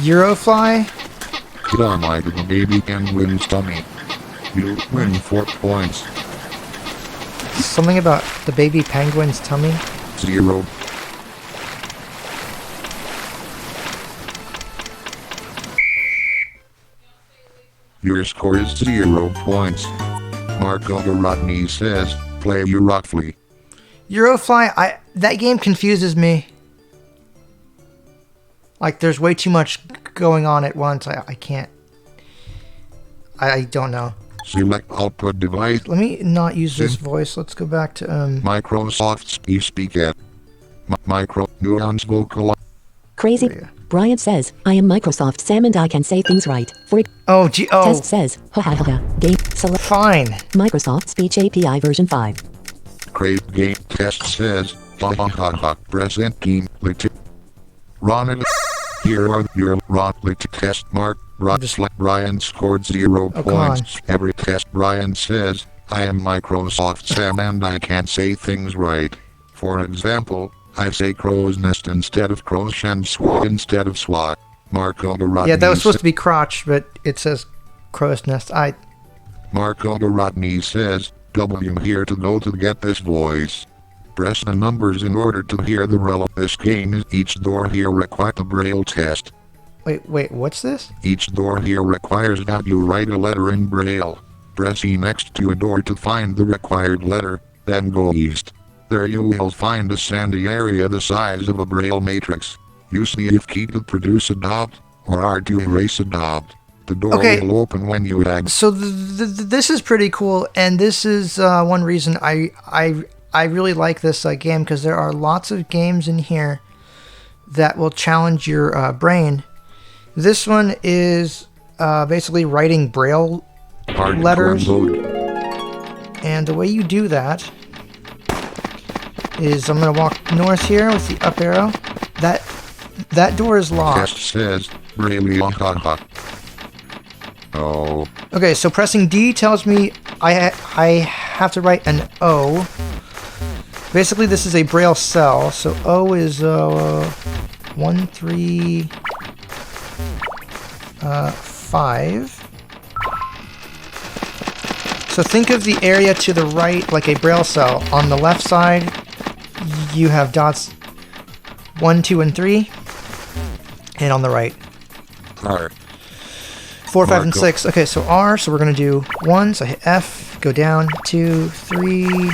Eurofly? Get on like a baby and wins tummy. You win 4 points. Something about the baby penguin's tummy? 0. Your score is 0 points. Marco Rodney says, play you roughly. Eurofly, that game confuses me. Like, there's way too much going on at once. I can't. I don't know. Select output device. Let me not use this voice. Let's go back to, Microsoft speak at. Micro nuance vocal. Crazy. There you go. Brian says, I am Microsoft Sam and I can say things right. For Oh, gee, Test says, ha ha ha ha. Game select fine. Microsoft Speech API version 5. Crave game test says, ha ha ha ha. Present team lit. Ron, here are your Ron lit test mark. Brian scored 0 Oh, come on. points. Every test Brian says, I am Microsoft Sam and I can't say things right. For example, I say crow's nest instead of crow's and swat instead of swat. Marco Rodney. Yeah, that was supposed to be crotch, but it says crow's nest. Marco Rodney says, W here to go to get this voice. Press the numbers in order to hear the relevant. This game is each door here requires a braille test. Wait, what's this? Each door here requires that you write a letter in braille. Press E next to a door to find the required letter, then go east. There you will find a sandy area the size of a braille matrix. Use the If key to produce a dot, or R to erase a dot. The door will open when you exit. So this is pretty cool, and this is one reason I really like this game, because there are lots of games in here that will challenge your brain. This one is basically writing braille letters, and the way you do that is I'm going to walk north here with the up arrow. That door is locked. Test says, really Oh. Okay, so pressing D tells me I have to write an O. Basically, this is a braille cell, so O is 1, 3, 5. So think of the area to the right like a braille cell. On the left side, you have dots 1, 2, and 3, and on the right, R. 4, 5, and 6. Okay, so R. So we're gonna do 1. So I hit F. Go down. 2, 3.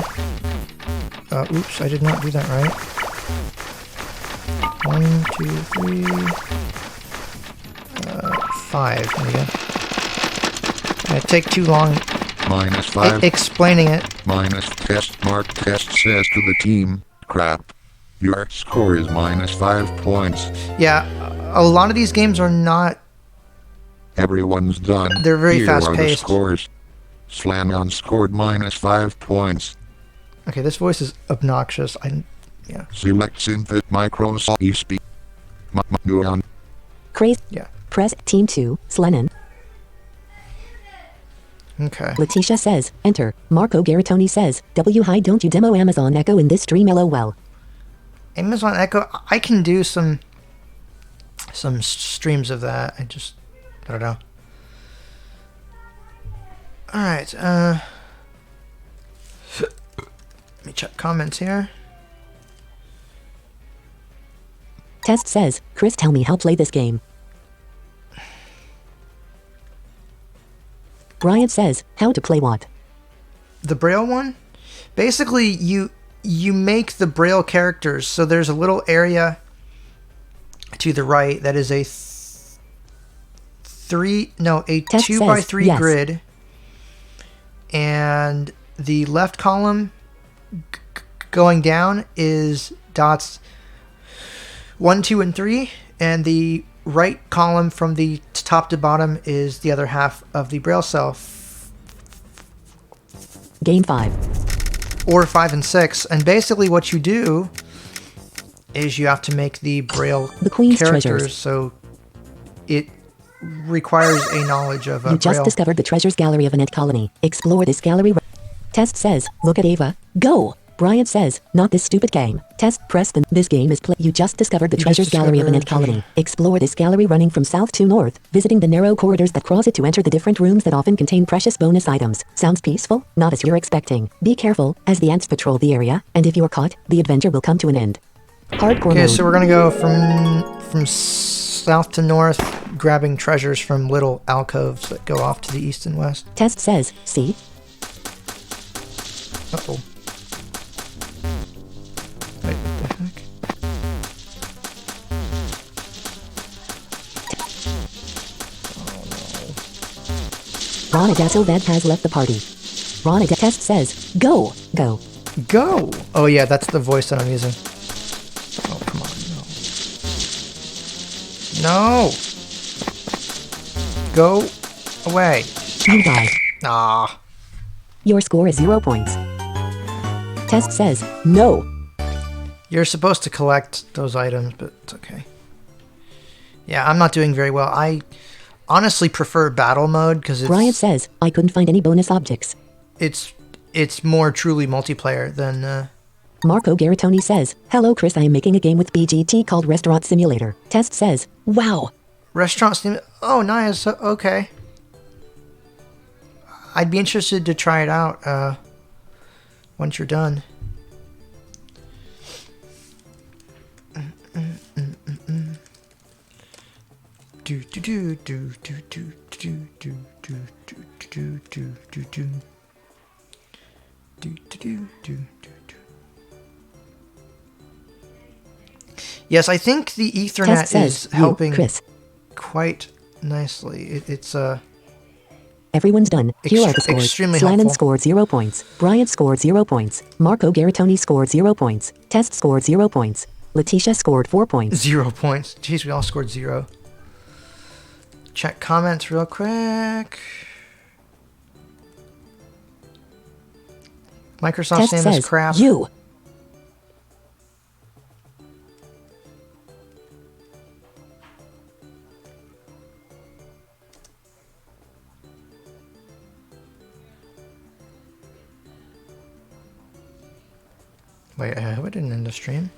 Oops, I did not do that right. 1, 2, 3. 5. There we go. It take too long -5. explaining it. Minus test mark test says to the team, crap. Your score is -5 points. Yeah, a lot of these games are not. Everyone's done. They're very Here are the fast-paced. scores. Slamon scored -5 points. Okay, this voice is obnoxious. Yeah. Select Synth Microsoft eSpeak. Nuance. Crazy. Yeah. Press Team 2, Slennon. Okay. Letitia says, enter. Marco Garitoni says, W hi don't you demo Amazon Echo in this stream LOL. Amazon Echo. I can do some streams of that. I don't know. All right. Let me check comments here. Test says, Chris tell me how play this game. Brian says, how to play what? The Braille one? Basically, you make the Braille characters. So there's a little area to the right that is a 2 by 3 yes. grid. And the left column going down is dots 1, 2, and 3. And the right column from the top to bottom is the other half of the Braille cell. Game 5. Or 5 and 6. And basically what you do is you have to make the Braille The Queen's characters, Treasures. so it requires a knowledge of You just Braille. discovered the treasures gallery of an ant colony. Explore this gallery. Test says, look at Ava. Go! Bryant says, not this stupid game. Test press the this game is You just discovered the You treasures just gallery of an ant discovered colony. Explore this gallery running from south to north, visiting the narrow corridors that cross it to enter the different rooms that often contain precious bonus items. Sounds peaceful? Not as you're expecting. Be careful, as the ants patrol the area, and if you're caught, the adventure will come to an end. Hardcore Okay, mode. so we're gonna go from south to north, grabbing treasures from little alcoves that go off to the east and west. Test says, see? Uh-oh. Wait, what the heck? Ronada Silvad has left the party. Ronada Test says, go, go. Go! Oh yeah, that's the voice that I'm using. Oh, come on, no. No! Go away. You die. Ah. Your score is 0 points. Test says, no. You're supposed to collect those items, but it's okay. Yeah, I'm not doing very well. I honestly prefer battle mode because Bryant says, I couldn't find any bonus objects. it's more truly multiplayer than Marco Garitoni says, hello Chris, I am making a game with BGT called Restaurant Simulator. Test says, wow. Restaurant Steam. Oh, nice. Okay. I'd be interested to try it out once you're done. Do do do do do do do do do do do do do do do do do do. Yes, I think the Ethernet Test says, is helping Chris. quite nicely. It's Everyone's done. Here are the scores. extremely Slannon helpful. scored 0 points. Bryant scored 0 points. Marco Garitoni scored 0 points. Test scored 0 points. Letitia scored 4 points. 0 points. Jeez, we all scored 0. Check comments real quick. Microsoft's Test name says, is crap. you. Wait, I hope I didn't end the stream.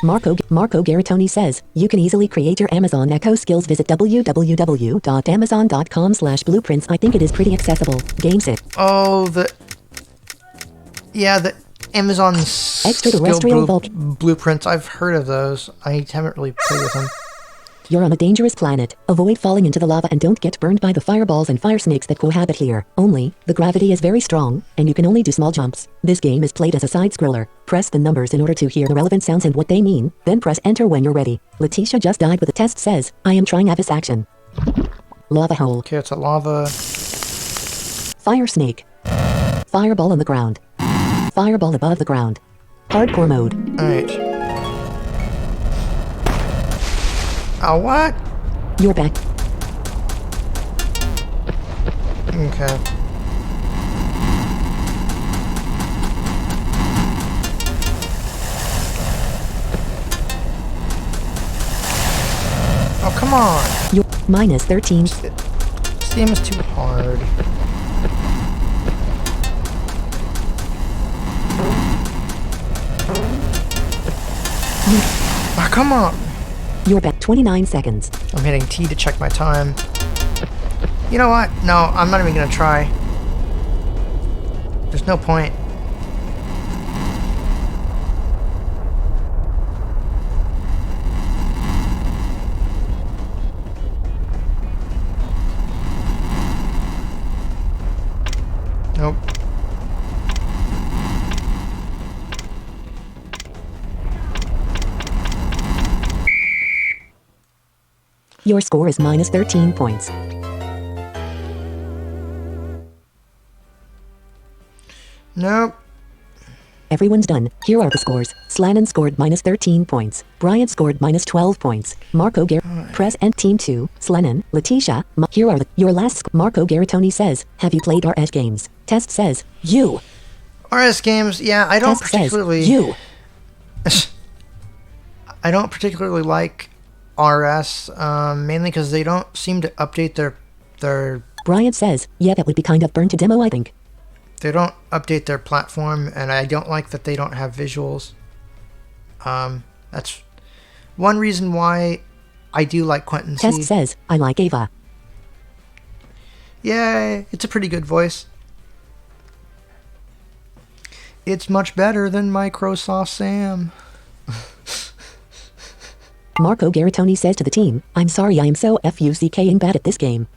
Marco Garitoni says, you can easily create your Amazon Echo skills. Visit www.amazon.com/blueprints. I think it is pretty accessible. Gamesit. Oh, the Amazon Extraterrestrial blueprints. I've heard of those. I haven't really played with them. You're on a dangerous planet. Avoid falling into the lava and don't get burned by the fireballs and fire snakes that cohabit here. Only, the gravity is very strong, and you can only do small jumps. This game is played as a side-scroller. Press the numbers in order to hear the relevant sounds and what they mean, then press enter when you're ready. Letitia just died, but the test says, I am trying Avis action. Lava hole. Okay, it's a lava. Fire snake. Fireball on the ground. Fireball above the ground. Hardcore mode. Alright. Oh, what? You're back. Okay. Oh, come on. You're minus 13. This game is too hard. Oh, come on. You're back 29 seconds. I'm hitting T to check my time. You know what? No, I'm not even gonna try. There's no point. Nope. Your score is minus 13 points. Nope. Everyone's done. Here are the scores. Slannon scored minus 13 points. Bryant scored minus 12 points. Marco Press and Team 2. Slannon, Letitia. Here are your last. Marco Garitoni says, have you played RS games? Test says, you. RS games, yeah, I don't Test particularly... says, you. I don't particularly like RS, mainly because they don't seem to update their... Bryant says, yeah, that would be kind of burn to demo, I think. They don't update their platform, and I don't like that they don't have visuals. That's one reason why I do like Quentin Test C. says, I like Ava. Yay, it's a pretty good voice. It's much better than Microsoft Sam. Marco Garitoni says to the team, I'm sorry I am so fucking bad at this game.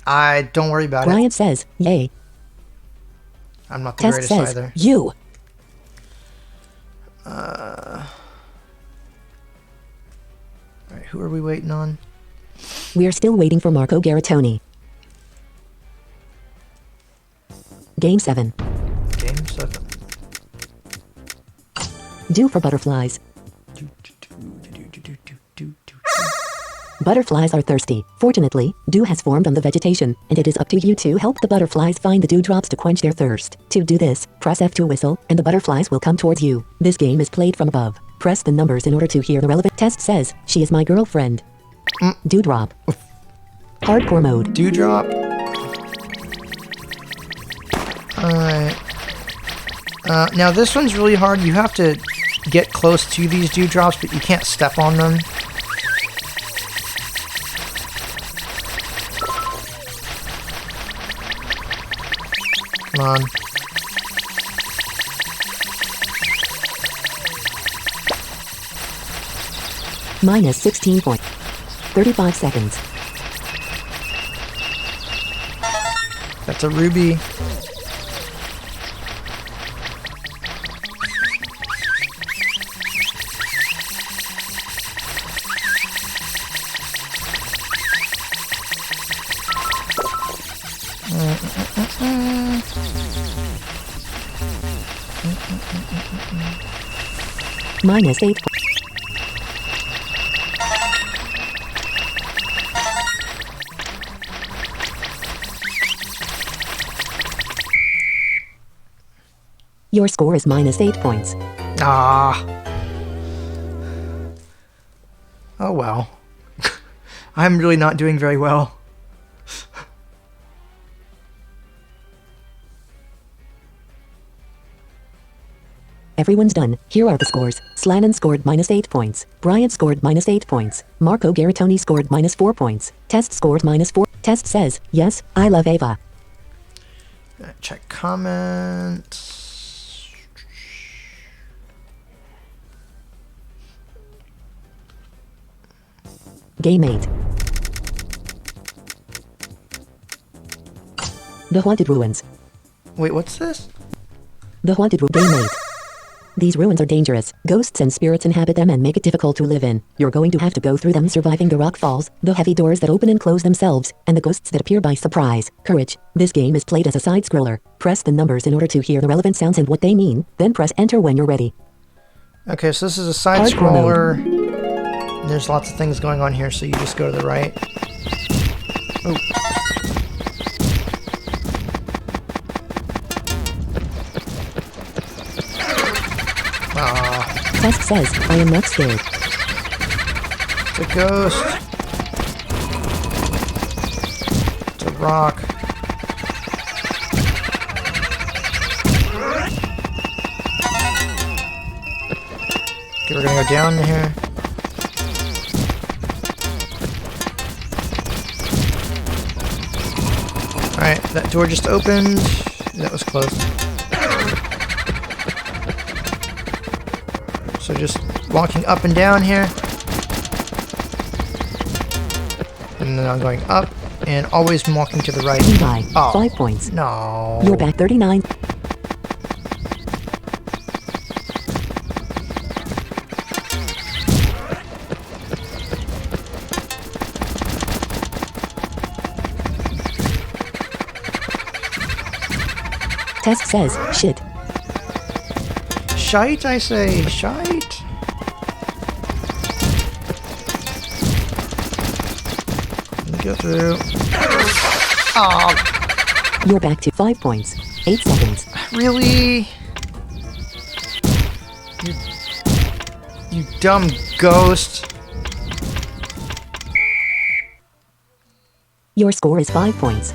Don't worry about Bryant it. says, yay. I'm not the Test greatest says, either. you. Alright, who are we waiting on? We're still waiting for Marco Garitoni. Game 7. Game 7. Do for butterflies. Butterflies are thirsty. Fortunately, dew has formed on the vegetation, and it is up to you to help the butterflies find the dewdrops to quench their thirst. To do this, press F to whistle, and the butterflies will come towards you. This game is played from above. Press the numbers in order to hear the relevant test says, she is my girlfriend. Dewdrop. Hardcore mode. Dewdrop. Alright. Now this one's really hard. You have to get close to these dewdrops, but you can't step on them. Come on. Minus 16 points. 35 seconds. That's a ruby. Minus 8. Your score is minus 8 points. Ah. Oh well. I'm really not doing very well. Everyone's done. Here are the scores. Slannon scored minus 8 points. Bryant scored minus 8 points. Marco Garitoni scored minus 4 points. Test scored minus 4. Test says, yes, I love Ava. Check comments. Game 8. The Haunted Ruins. Wait, what's this? The Haunted Game 8. These ruins are dangerous. Ghosts and spirits inhabit them and make it difficult to live in. You're going to have to go through them surviving the rock falls, the heavy doors that open and close themselves, and the ghosts that appear by surprise. Courage. This game is played as a side-scroller. Press the numbers in order to hear the relevant sounds and what they mean, then press enter when you're ready. Okay, so this is a side scroller. There's lots of things going on here, so you just go to the right. Oh. Test says, I am not scared. It's a ghost. It's a rock. Okay, we're gonna go down here. Alright, that door just opened. That was close. So just walking up and down here. And then I'm going up and always walking to the right. Levi, Oh, 5 points. no. You're back 39. Test says, shit. Shite, I say. Shite. Let me go through. Oh, You're back to 5 points. 8 seconds. really? You dumb ghost. Your score is 5 points.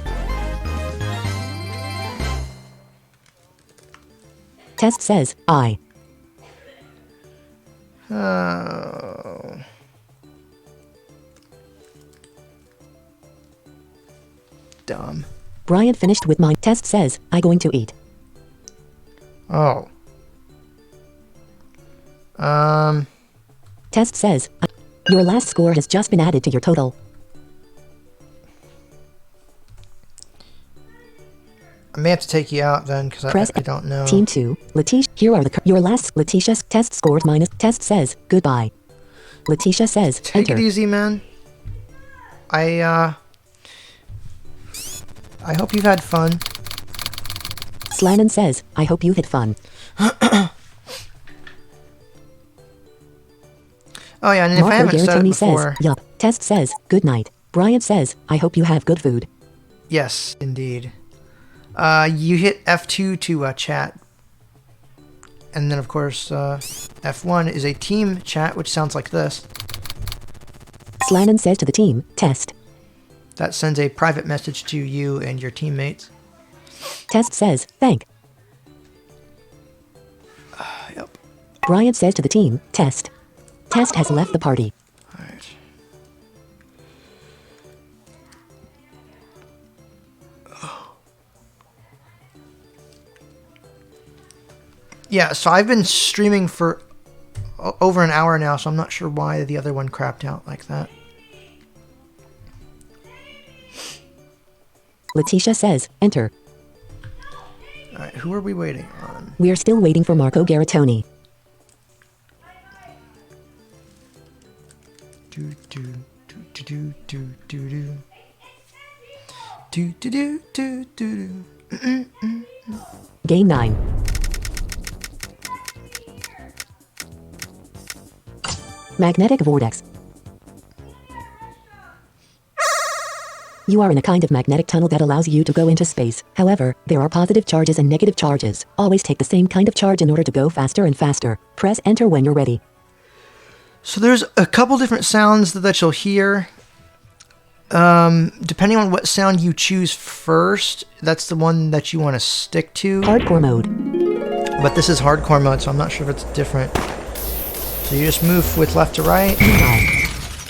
Test says, I. Oh. Dumb. Brian finished with mine. Test says, I going to eat. Oh. Test says, your last score has just been added to your total. I may have to take you out then, because I don't know. Team 2, Letitia, here are your last, Letitia's test scores minus, test says, goodbye. Letitia says, Take enter. it easy, man. I hope you've had fun. Slannon says, I hope you've had fun. Oh yeah, and if I Marco haven't said it Garatoni before... says, yup. Test says, good night. Brian says, I hope you have good food. Yes, indeed. You hit F2 to chat. And then, of course, F1 is a team chat, which sounds like this. Slannon says to the team, test. That sends a private message to you and your teammates. Test says, thank. Yep. Brian says to the team, test. Test has left the party. All right. Yeah, so I've been streaming for over an hour now, so I'm not sure why the other one crapped out like that. Letitia says, enter. All right, who are we waiting on? We're still waiting for Marco Garatoni. Do do do do do do do do do do do do. Game 9. Magnetic vortex. You are in a kind of magnetic tunnel that allows you to go into space. However, there are positive charges and negative charges. Always take the same kind of charge in order to go faster and faster. Press enter when you're ready. So there's a couple different sounds that you'll hear. Depending on what sound you choose first, that's the one that you want to stick to. Hardcore mode. But this is hardcore mode, so I'm not sure if it's different. So you just move with left to right.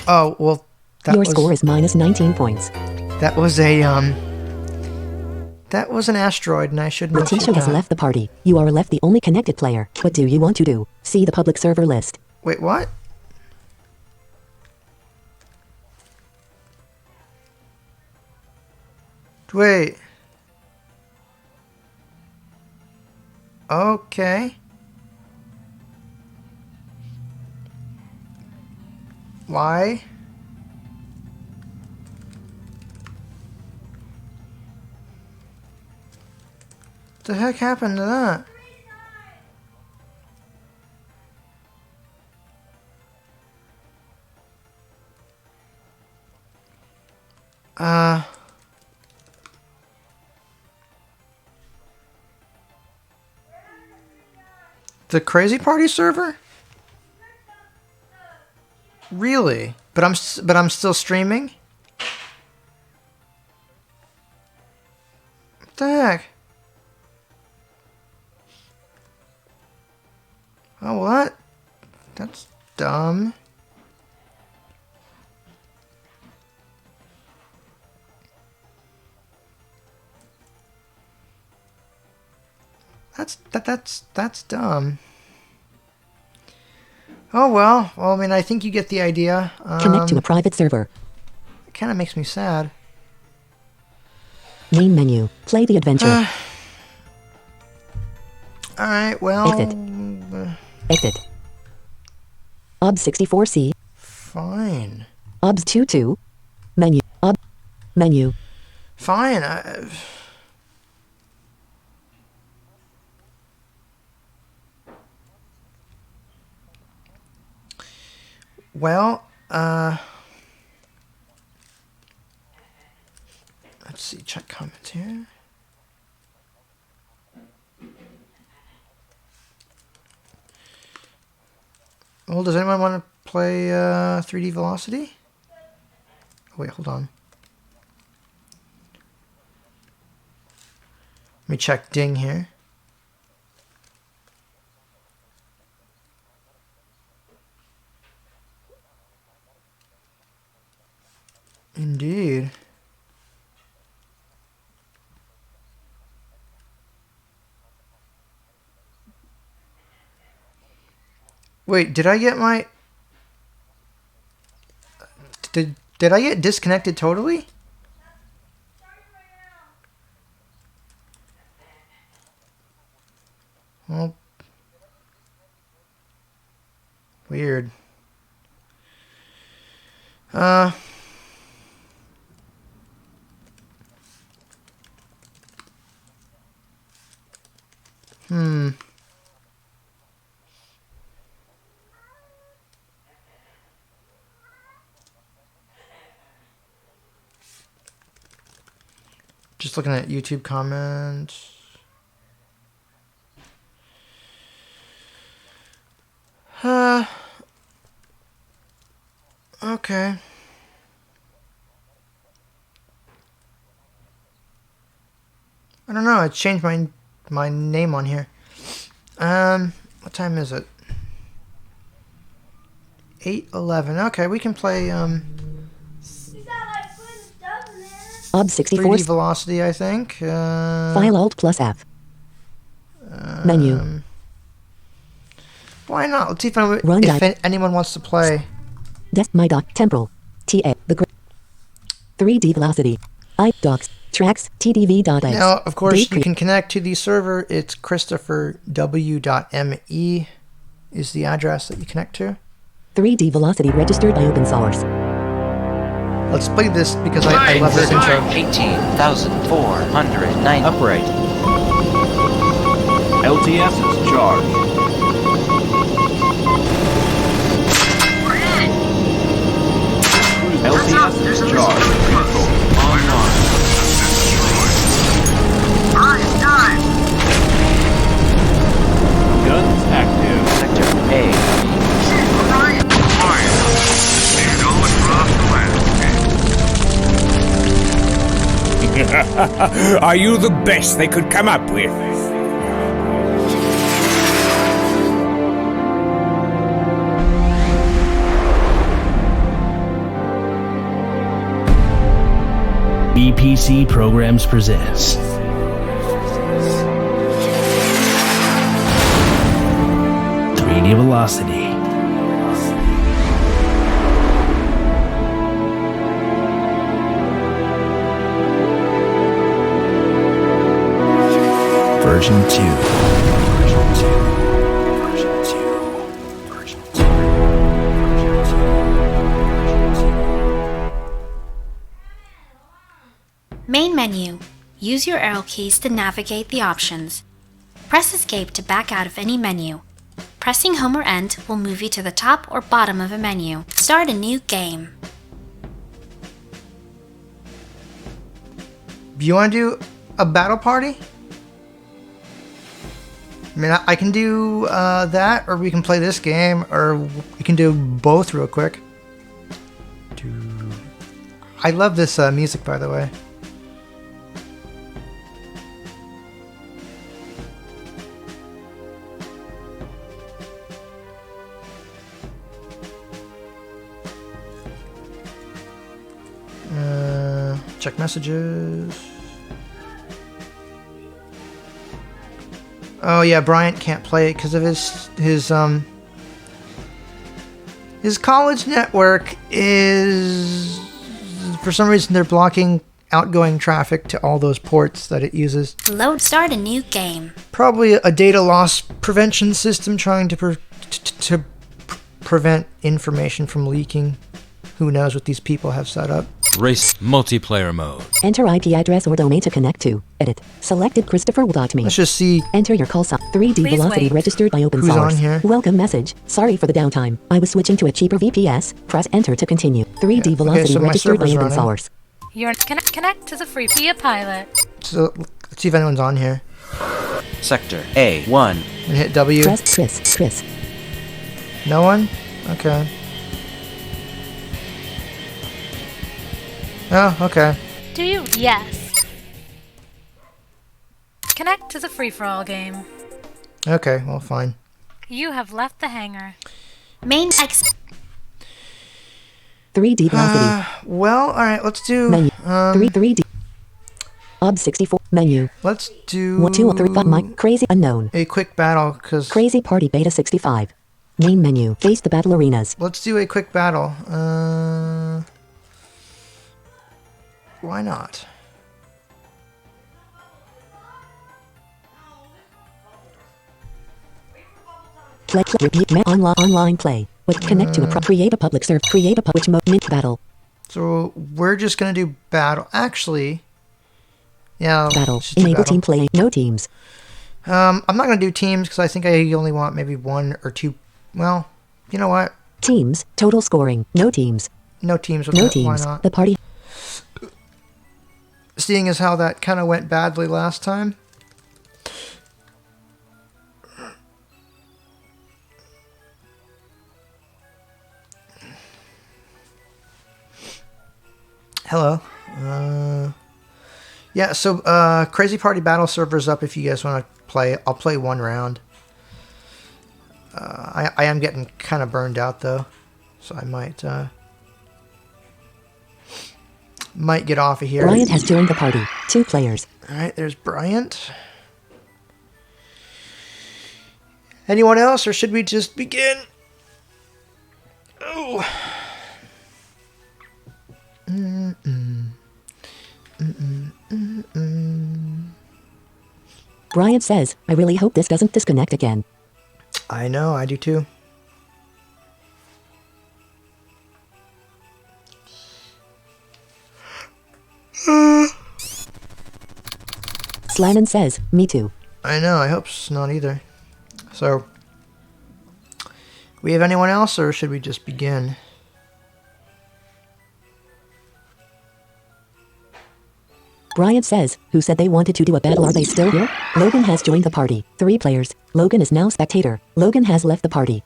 Oh, well, Your score is minus 19 points. That was a, that was an asteroid, and I shouldn't have Letitia hit has that. left the party. You are left the only connected player. What do you want to do? See the public server list. Wait, what? Wait. Okay. Why? What the heck happened to that? The Crazy Party server? Really? But I'm still streaming? What the heck? Oh, what? That's dumb. That's dumb. Oh well. Well, I mean, I think you get the idea. Connect to a private server. It kind of makes me sad. Main menu. Play the adventure. All right. Well. Exit. OBS 64C. Fine. OBS 22. Menu. Menu. Fine. Well, let's see, check comments here. Well, does anyone want to play 3D Velocity? Oh, wait, hold on. Let me check Ding here. Indeed. Wait, did I get my... Did I get disconnected totally? Well, weird. Just looking at YouTube comments. Okay. I don't know. I changed my name on here. What time is it? 8:11. Okay, we can play Ob 64. 3D Velocity, I think. File Alt plus F. Menu. Why not? Let's see if, anyone wants to play. My doc. Temporal. TA. The 3D Velocity. Docs. Tracks. TDV.x. Now, of course, you can connect to the server. It's christopherw.me is the address that you connect to. 3D Velocity registered by open source. Let's play this because I love this intro. 18,409. Upright. LTS is charged. LTS is charged. Vehicle online. Guns active. Sector A. Are you the best they could come up with? BPC Programs presents 3D Velocity. Version 2. Main menu. Use your arrow keys to navigate the options. Press Escape to back out of any menu. Pressing Home or End will move you to the top or bottom of a menu. Start a new game. Do you want to do a battle party? I mean, I can do that, or we can play this game, or we can do both real quick. I love this music, by the way. Check messages. Oh yeah, Bryant can't play it because of his college network is, for some reason, they're blocking outgoing traffic to all those ports that it uses. Start a new game. Probably a data loss prevention system trying to prevent information from leaking. Who knows what these people have set up. Race multiplayer mode. Enter IP address or domain to connect to. Edit. Selected christopher.me. Let's just see. Enter your call sign. 3D Velocity registered by open who's source. on here. Welcome message. Sorry for the downtime. I was switching to a cheaper VPS. Press enter to continue. 3D Velocity so my registered by server's open running. source. You're connect to the free via pilot. So let's see if anyone's on here. Sector A1. And hit W. Press Chris. No one? Okay. Oh, okay. Do you? Yes. Connect to the free-for-all game. Okay, well, fine. You have left the hangar. Main 3D velocity. Well, all right. Let's do. Menu. 3D. Ob 64. Menu. Let's do. 1, 2, 3, 5. My crazy unknown. A quick battle, because. Crazy Party Beta 65. Main menu. Face the battle arenas. Let's do a quick battle. Why not? Play, repeat, online play. Connect to create a public server. Create a which mode? Mint battle. So we're just gonna do battle. Actually, yeah. Battle. just do Enable battle. team play. No teams. I'm not gonna do teams because I think I only want maybe 1 or 2. Well, you know what? Teams. Total scoring. No teams. No teams. No Why teams. not? The party. Seeing as how that kind of went badly last time. Hello. Yeah, so Crazy Party Battle server's up if you guys want to play. I'll play 1 round. I am getting kind of burned out though, so I might get off of here. Bryant has joined the party. 2 players. All right, there's Bryant. Anyone else, or should we just begin? Oh. Bryant says, I really hope this doesn't disconnect again. I know, I do too. Slannon says, me too. I know, I hope it's not either. So, we have anyone else, or should we just begin? Bryant says, who said they wanted to do a battle? Are they still here? Logan has joined the party. 3 players. Logan is now spectator. Logan has left the party.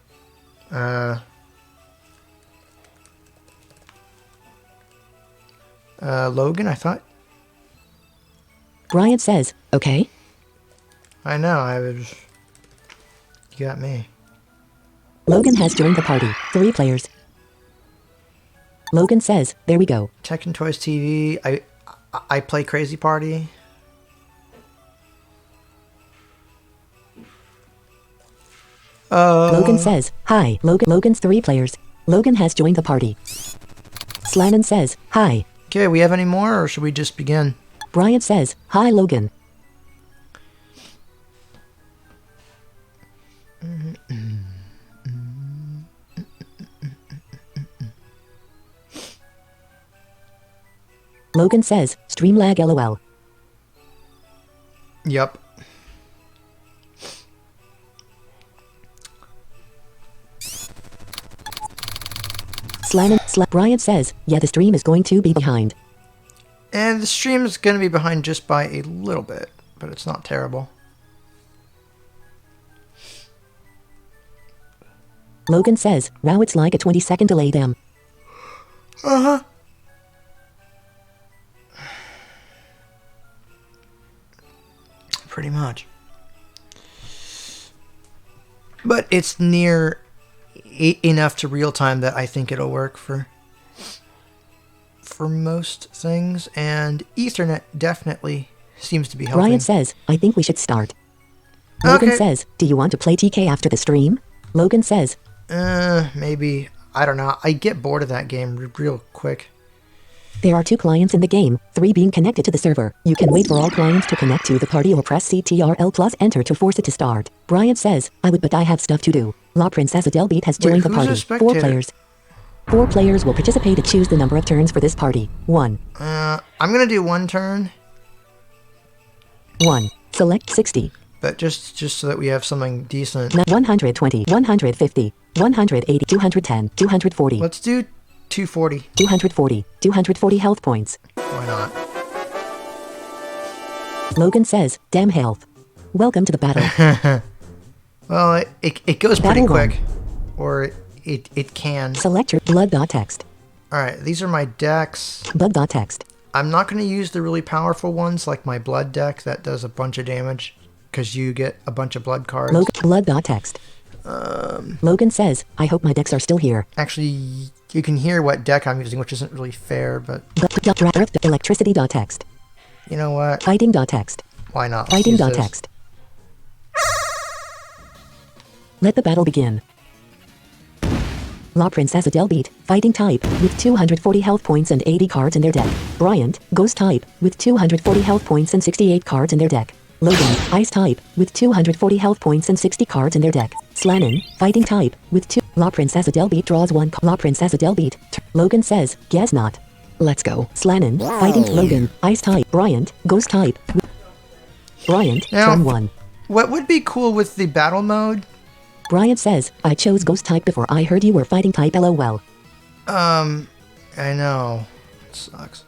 Logan, I thought. Bryant says, okay. I know, you got me. Logan has joined the party. 3 players. Logan says, there we go. Tech and Toys TV, I play Crazy Party. Logan says, hi. Logan's 3 players. Logan has joined the party. Slannon says, hi. Okay, we have any more, or should we just begin? Bryant says, hi Logan. Logan says, stream lag lol. Yep. Bryant says, yeah, the stream is going to be behind. And the stream is going to be behind just by a little bit, but it's not terrible. Logan says, wow, it's like a 20-second delay them. Uh-huh. Pretty much. But it's near enough to real time that I think it'll work for most things, and Ethernet definitely seems to be helping. Bryant says, I think we should start. Logan says, do you want to play TK after the stream? Logan says, maybe. I don't know. I get bored of that game real quick. There are 2 clients in the game, 3 being connected to the server. You can wait for all clients to connect to the party or press CTRL plus enter to force it to start. Bryant says, I would, but I have stuff to do. La Princess Adelbeat has joined the party. 4 players. 4 players will participate and choose the number of turns for this party. 1. I'm gonna do 1 turn. 1. Select 60. But just so that we have something decent. 120, 150, 180, 210, 240. Let's do 240. 240. 240 health points. Why not? Logan says, damn health. Welcome to the battle. Well, it goes pretty Battle quick. Or it can. Select your blood.text. Alright, these are my decks. Blood.text. I'm not going to use the really powerful ones like my blood deck that does a bunch of damage because you get a bunch of blood cards. Blood.text. Logan says, I hope my decks are still here. Actually, you can hear what deck I'm using, which isn't really fair, but Electricity.text. you know what? Fighting.text. Why not? Let's use this. Fighting.text. Let the battle begin. La Princesa del Beat, fighting type, with 240 health points and 80 cards in their deck. Bryant, ghost type, with 240 health points and 68 cards in their deck. Logan, ice type, with 240 health points and 60 cards in their deck. Slannon, fighting type, with 2. La Princesa del Beat draws 1. La Princesa del Beat. Logan says, guess not. Let's go. Slannon, fighting Logan, ice type. Bryant, ghost type. Bryant, Now, turn 1. What would be cool with the battle mode? Bryant says, I chose ghost type before I heard you were fighting type, lol. I know. It sucks.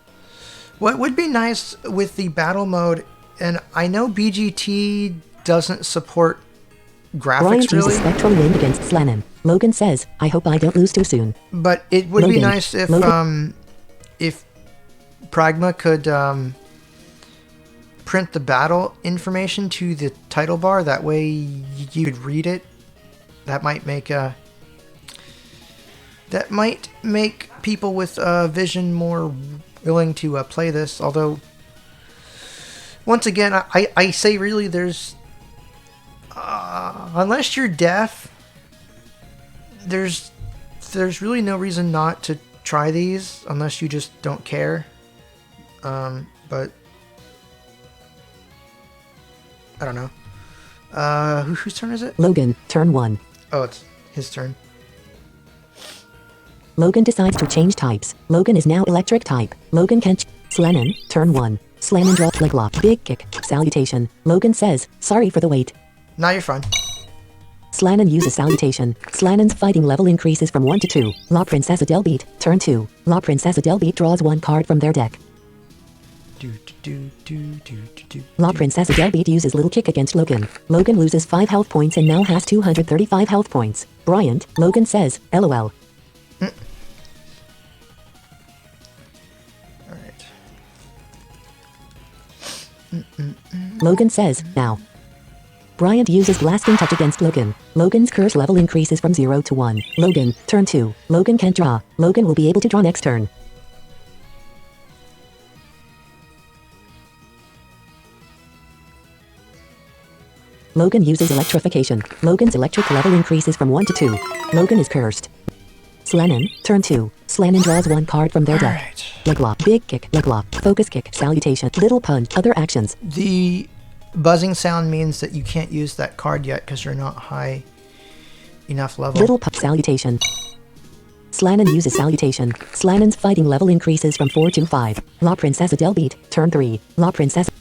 What would be nice with the battle mode, and I know BGT doesn't support graphics Bryant really. uses spectral wind against Slannon. Logan says, I hope I don't lose too soon. But it would be Logan, nice if Pragma could print the battle information to the title bar. That way you could read it. That might make people with vision more willing to play this. Although, once again, I say really there's unless you're deaf, there's really no reason not to try these unless you just don't care. But I don't know. Whose turn is it? Logan, turn 1. Oh, it's his turn. Logan decides to change types. Logan is now electric type. Logan can Slannon, turn 1. Slannon drops leg lock. Big kick. Salutation. Logan says, sorry for the wait. Now you're fine. Slannon uses salutation. Slannon's fighting level increases from 1 to 2. La Princesa del Beat, turn 2. La Princesa del Beat draws 1 card from their deck. La Princesa del Beat uses little kick against Logan. Logan loses 5 health points and now has 235 health points. Bryant, Logan says, LOL. Alright. Logan says, now. Bryant uses blasting touch against Logan. Logan's curse level increases from 0 to 1. Logan, turn 2. Logan can't draw. Logan will be able to draw next turn. Logan uses electrification. Logan's electric level increases from 1 to 2. Logan is cursed. Slannon, turn 2. Slannon draws 1 card from their deck. Alright. Leg lock, big kick, leg lock, focus kick, salutation, little punch, other actions. The buzzing sound means that you can't use that card yet because you're not high enough level. Little punch, salutation. Slannon uses salutation. Slannon's fighting level increases from 4 to 5. La Princesa del Beat, turn 3. La Princesa.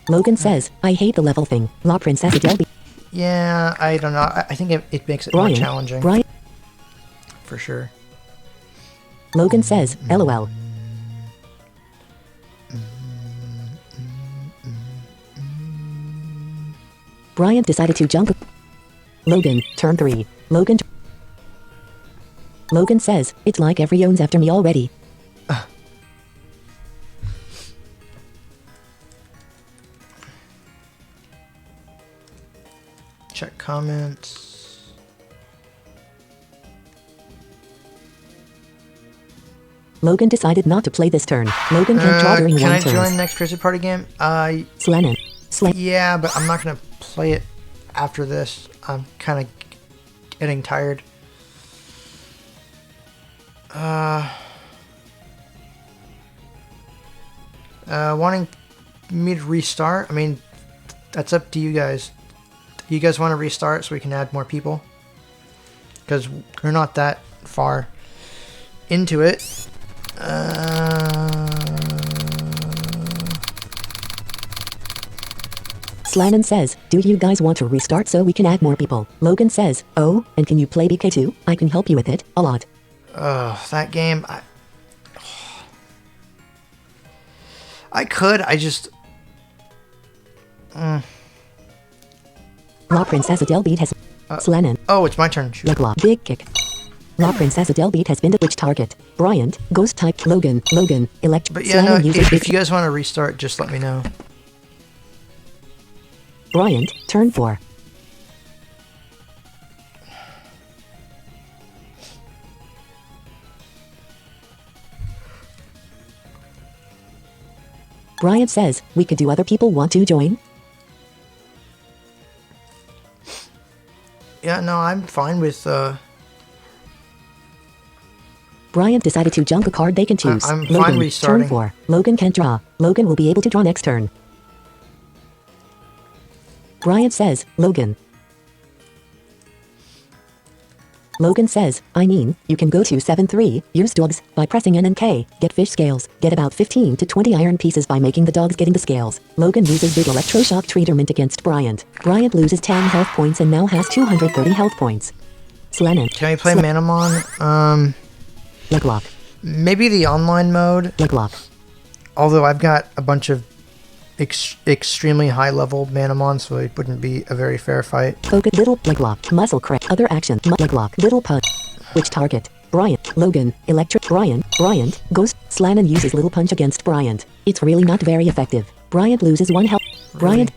Logan says, I hate the level thing. La Princesa del Beat. Yeah, I don't know. I think it makes it more challenging. Brian. For sure. Logan says, LOL. Bryant decided to jump. Logan, turn 3. Logan says, it's like everyone's after me already. Check comments. Logan decided not to play this turn. Logan can't draw during can one I turn. join next Crazy Party game? Slannon. Yeah, but I'm not going to play it after this. I'm kind of getting tired. Wanting me to restart? I mean, that's up to you guys. You guys want to restart so we can add more people? Because we're not that far into it. Slannon says, do you guys want to restart so we can add more people? Logan says, oh, and can you play BK2? I can help you with it, a lot. That game, I could, I just... La Princesa del Beat has... Slannon. Oh, it's my turn. Shoot. Leg big kick. La Princesa del Beat has been the which target? Bryant, ghost type, Logan, But yeah, no, if you guys want to restart, just let me know. Bryant, turn 4. Bryant says, we could do other people want to join? Yeah, no, I'm fine with, Bryant decided to junk a card they can choose. I'm Logan, fine restarting. turn 4. Logan can't draw. Logan will be able to draw next turn. Bryant says, Logan. Logan says, I mean, you can go to 7-3, use dogs, by pressing N and K, get fish scales, get about 15 to 20 iron pieces by making the dogs getting the scales. Logan uses big electroshock treatment against Bryant. Bryant loses 10 health points and now has 230 health points. Slannon. Can I play Manamon? Leglock. Maybe the online mode. Leglock. Although I've got a bunch of extremely high level Manamon, so it wouldn't be a very fair fight. Focus little Leglock. Muscle crack. Other action. Leglock. Little punch. Which target? Bryant. Logan. Electric. Bryant. Ghost. Slannon uses little punch against Bryant. It's really not very effective. Bryant loses 1 health. Bryant.